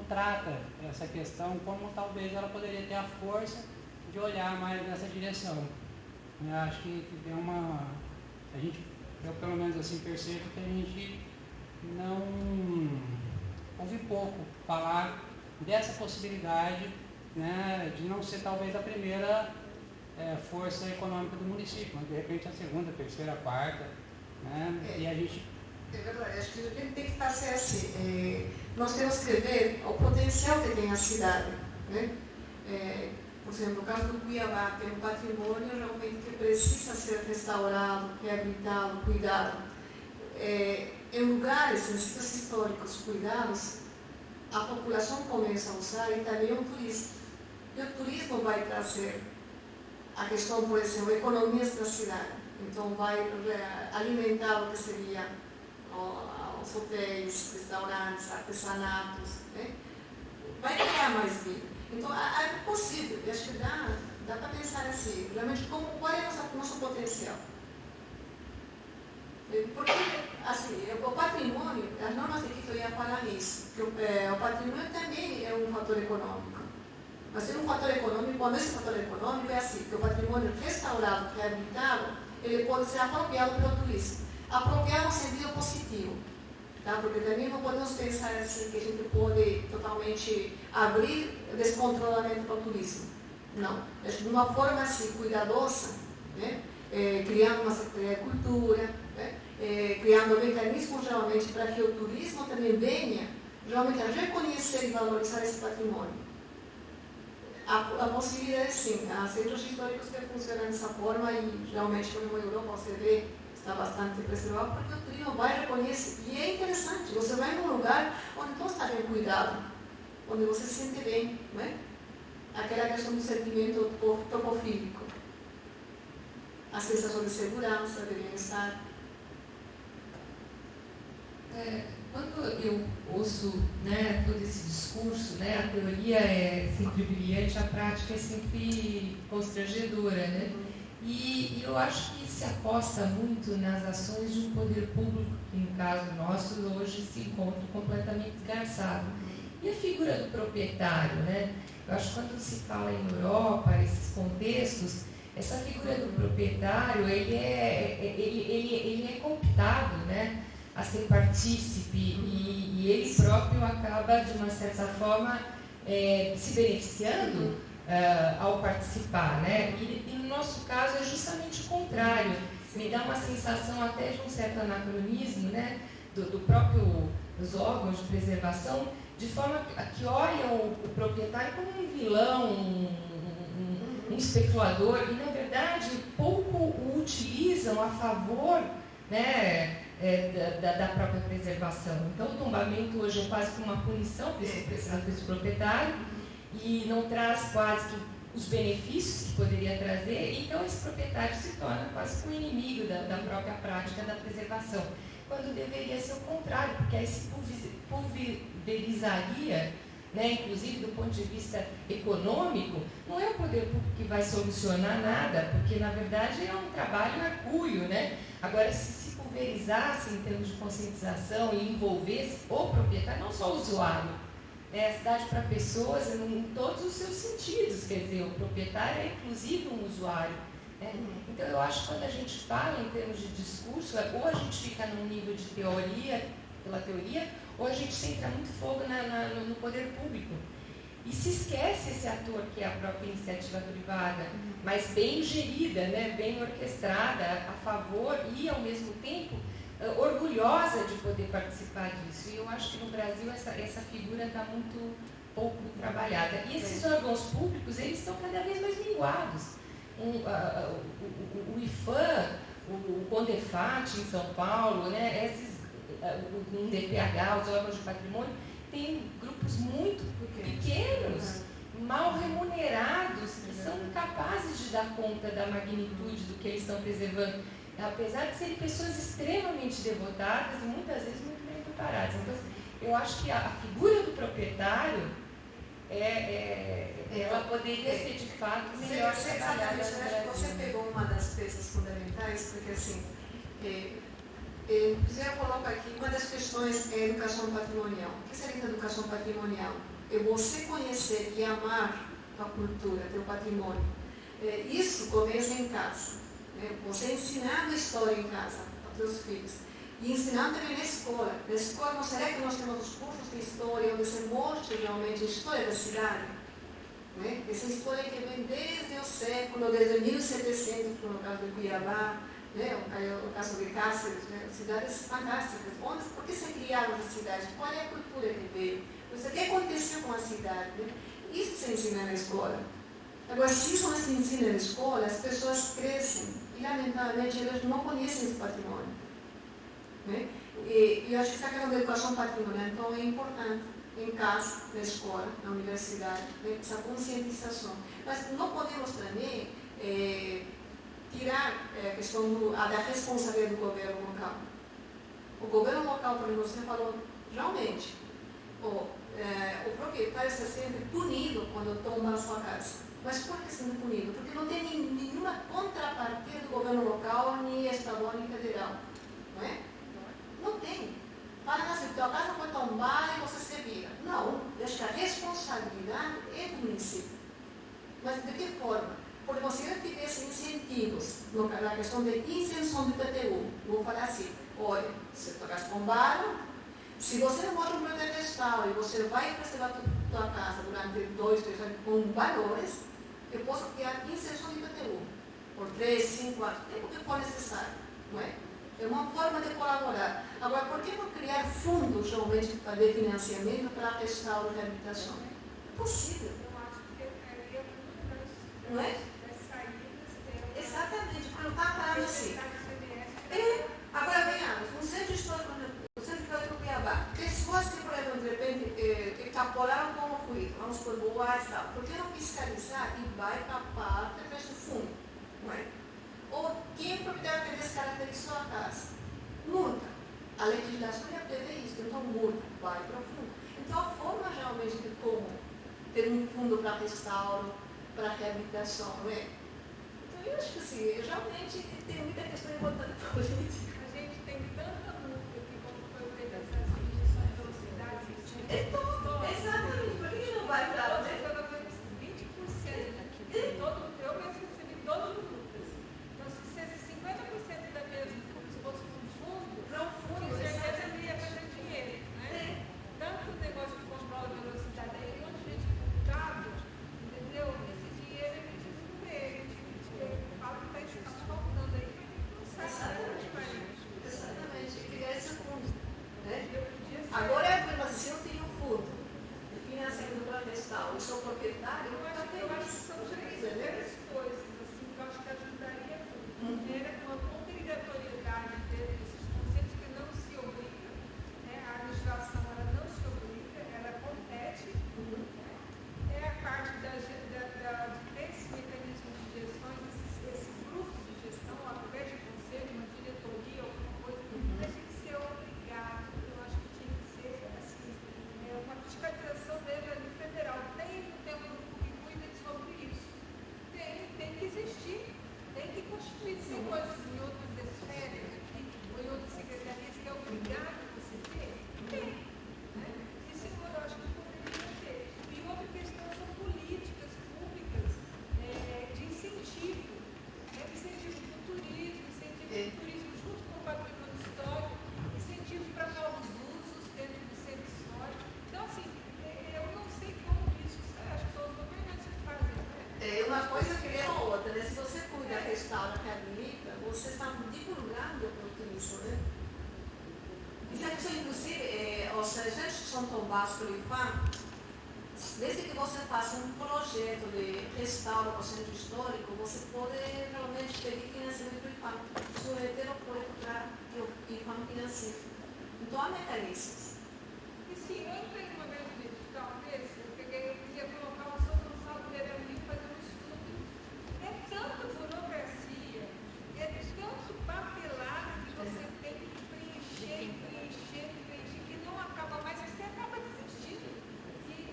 S11: trata essa questão como talvez ela poderia ter a força de olhar mais nessa direção. Eu acho que tem eu pelo menos assim percebo que a gente não ouve pouco falar dessa possibilidade, né, de não ser talvez a primeira força econômica do município, mas de repente a segunda, a terceira, a quarta, né, e a gente...
S8: É verdade, acho que a gente tem que fazer assim, nós temos que ver o potencial que tem a cidade, né? Por exemplo, no caso do Cuiabá, tem um patrimônio realmente que precisa ser restaurado, reabilitado, cuidado. Em lugares, em sítios históricos cuidados, a população começa a usar e também o turismo. E o turismo vai trazer a questão, por exemplo, economias da cidade. Então, vai alimentar o que seria os hotéis, restaurantes, artesanatos, né? Vai criar mais vida. Então, é possível, eu acho que dá para pensar assim, realmente, qual é o nosso potencial? Porque, assim, o patrimônio, as normas de Quito iam falar nisso, que o patrimônio também é um fator econômico. Mas é um fator econômico, quando esse fator econômico é assim, que o patrimônio restaurado, reabilitado, ele pode ser apropriado pelo turismo. Apropriado no sentido positivo. Tá? Porque também não podemos pensar assim que a gente pode totalmente abrir descontroladamente para o turismo. Não. Acho que de uma forma assim, cuidadosa, né? Criando uma secretaria de cultura, né? Criando mecanismos realmente para que o turismo também venha realmente a reconhecer e valorizar esse patrimônio. A possibilidade sim, há centros históricos que funcionam dessa forma e realmente como a Europa você vê está bastante preservado, porque o turismo vai reconhecer. E é interessante, você vai num lugar onde tudo está bem cuidado, onde você se sente bem, não é? Aquela questão do sentimento topofílico, a sensação de segurança, de bem-estar.
S12: Quando eu ouço, né, todo esse discurso, né, a teoria é sempre brilhante, a prática é sempre constrangedora, né? E eu acho que se aposta muito nas ações de um poder público, que no caso nosso hoje se encontra completamente desgarçado. E a figura do proprietário, né? Eu acho que quando se fala em Europa, esses contextos, essa figura do proprietário, ele é cooptado, né, a ser partícipe e ele próprio acaba, de uma certa forma, se beneficiando ao participar, né? E no nosso caso é justamente o contrário. me dá uma sensação até de um certo anacronismo, né, do próprio os órgãos de preservação, de forma que olham o proprietário como um vilão, um especulador, e na verdade pouco o utilizam a favor, né, da própria preservação. Então o tombamento hoje é quase que uma punição para esse proprietário e não traz quase que os benefícios que poderia trazer, então esse proprietário se torna quase que um inimigo da própria prática da preservação, quando deveria ser o contrário, porque aí se pulverizaria, né, inclusive do ponto de vista econômico, não é o poder público que vai solucionar nada, porque na verdade é um trabalho hercúleo, né? Agora, se pulverizasse em termos de conscientização e envolvesse o proprietário, não só o usuário, né, a cidade para pessoas em todos os seus sentidos, quer dizer, o proprietário é inclusive um usuário. Né? Então eu acho que quando a gente fala em termos de discurso, ou a gente fica num nível de teoria, pela teoria, ou a gente centra muito fogo no poder público. E se esquece esse ator que é a própria iniciativa privada, mas bem gerida, né, bem orquestrada, a favor e ao mesmo tempo orgulhosa de poder participar disso. E eu acho que no Brasil essa figura está muito pouco trabalhada. E esses órgãos públicos, eles estão cada vez mais minguados. O IFAM, o CONDEFAT em São Paulo, né, um DPH, os órgãos de patrimônio, tem grupos muito pequenos, mal remunerados, que são incapazes de dar conta da magnitude do que eles estão preservando, apesar de serem pessoas extremamente devotadas e muitas vezes muito bem preparadas. Então, eu acho que a figura do proprietário, ela poderia ser de fato melhor trabalhada.
S8: Você pegou uma das peças fundamentais, porque assim, eu coloco aqui, uma das questões é a educação patrimonial. O que seria a educação patrimonial? É você conhecer e amar a cultura, teu patrimônio. Isso começa em casa. Você ensinando a história em casa aos seus filhos. E ensinando também na escola. Na escola, não será que nós temos os cursos de história onde se mostra realmente a história da cidade? Né? Essa história que vem desde o século, desde 1700, no caso de Cuiabá, né? O caso de Cáceres, né? Cidades fantásticas. Por que se criaram as cidades? Qual é a cultura que veio? O que aconteceu com a cidade? Né? Isso se ensina na escola. Agora, se isso não se ensina na escola, as pessoas crescem e, lamentavelmente, elas não conhecem esse patrimônio. Né? E eu acho que essa questão da educação patrimonial, então, é importante em casa, na escola, na universidade, né? Essa conscientização. Mas não podemos também tirar a questão da responsabilidade do governo local. O governo local, como você falou, realmente, o proprietário está sendo punido quando toma a sua casa. Mas por que sendo punido? Porque não tem nenhuma contrapartida do governo local, nem estadual, nem federal. Não é? Não tem. Fala assim, tua casa foi tombada e você se vira. Não, acho que a responsabilidade é do município. Mas de que forma? Porque você não tivesse incentivos na questão de isenção do IPTU. Vou falar assim, olha, se tua casa tombaram, se você não mora no meu pedestal e você vai preservar tua casa durante 2, 3 anos com valores, eu posso criar isenção de IPTU por 3, 5 anos, tempo que for necessário, não é? É uma forma de colaborar. Agora, por que não criar fundos realmente de financiamento para restauro e reabilitação? É possível.
S5: Eu acho que
S8: não é? Exatamente, porque não está falando assim. Agora, venhamos, um centro histórico, o centro histórico de Cuiabá, pessoas que, por exemplo, de repente, capolaram com o ruído, vamos por boas e tal, por que não fiscalizar e vai para a parte do fundo? Não é? Ou quem é proprietário que descaracterizou a casa? Multa. A legislação já prevê isso, então multa, vai para o fundo. Então a forma realmente de como ter um fundo para restauro, para reabilitação, não é? Então eu acho que assim, realmente tem muita questão importante política.
S5: A gente tem tanta multa que como foi o pedaço das restrições de velocidade,
S8: então, exatamente, por que não vai para lá?
S5: 20% de todo o teu, mas recebi todas as multas. Então, se 50% daqueles se fosse um fundo, com certeza ele ia fazer dinheiro. Né? Tanto o negócio de controle de velocidade aí, um monte de gente computado, entendeu? Esse dinheiro a gente não vê. A gente fala que está faltando aí, não sabe.
S8: são tombados pelo IFAM, desde que você faça um projeto de restauro do centro histórico, você pode realmente pedir financiamento do IFAM. Submeter o projeto para que o IFAM financie. Então há mecanismos.
S13: E sim, eu entrei numa grande digital desse, eu queria colocar uma solução do Verão fazer um estudo. É tanta burocracia, é tanto papelado que você tem que preencher, que não acaba mais, você acaba desistindo. E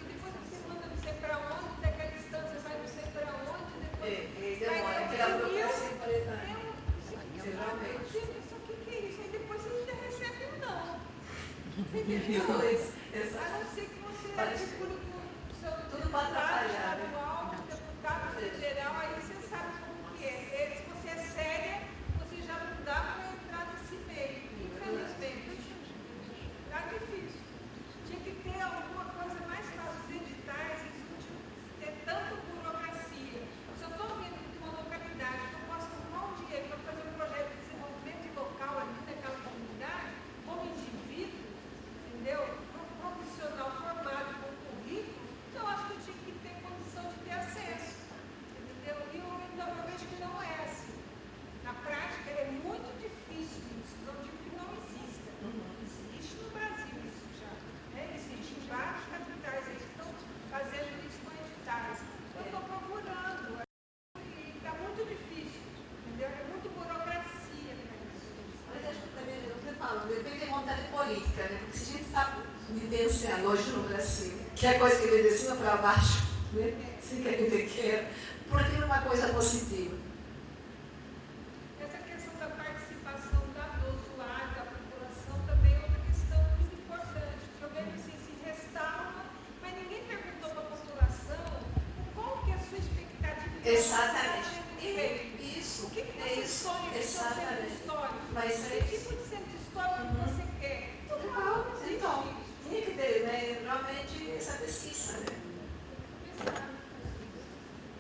S13: depois você manda não sei para onde, daquela distância vai não sei para onde, depois
S8: demora, aquela burocracia implementar.
S13: Só que é isso? Aí depois você ainda recebe um não.
S8: Entendeu?
S13: A não ser que você articule com o seu deputado estadual, deputado federal, aí você sabe como que é. Se você é séria, você já não dá para entrar nesse meio. Infelizmente. Tá difícil. Tinha que ter alguma coisa mais fácil. Os editais, eles não tinham que ter tanta burocracia. Se eu estou vindo de uma localidade, eu posso arrumar um dinheiro para fazer um projeto de desenvolvimento local ali naquela comunidade, como indivíduo, entendeu? Um profissional formado com currículo, então eu acho que eu tinha que ter condição de ter acesso, entendeu? E eu ainda vejo que não é assim. Na prática é muito difícil isso, não digo que não exista. Existe no Brasil isso já, né? Existe em vários capitais, eles estão fazendo isso com editais. Eu estou procurando, e está muito difícil, entendeu? É muito burocracia para isso.
S8: Mas acho que também, eu estou falando, depende de vontade política, né? Porque se a gente está vivenciando hoje no Brasil, que é coisa que vem de cima para baixo, né? Sem que a gente queira, porque é uma coisa positiva.
S13: Essa questão da participação do usuário, da população, também é outra questão muito importante. O problema se restaura, mas ninguém perguntou para a população qual que é a sua expectativa.
S8: Exatamente.
S13: Isso. O que você sonha de ser um centro histórico?
S8: Mas
S13: que tipo de centro histórico você quer?
S8: Então, tinha que ter, né, realmente essa pesquisa, né?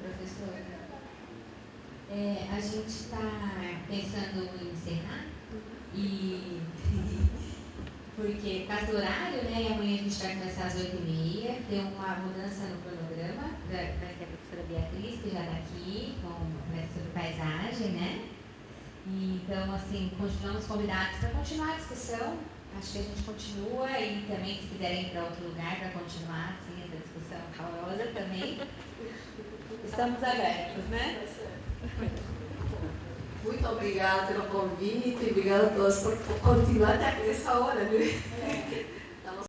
S14: Professora, a gente está pensando em encerrar e porque por causa do horário, né? E amanhã a gente vai começar às 8h30, tem uma mudança no cronograma, vai ser a professora Beatriz, que já está aqui, sobre paisagem, né? E, então, assim, continuamos convidados para continuar a discussão. Acho que a gente continua e também, se quiserem ir para outro lugar para continuar, assim, essa discussão calorosa também. Estamos abertos, né?
S8: Muito obrigada pelo convite, obrigada a todos por continuar até essa hora, né?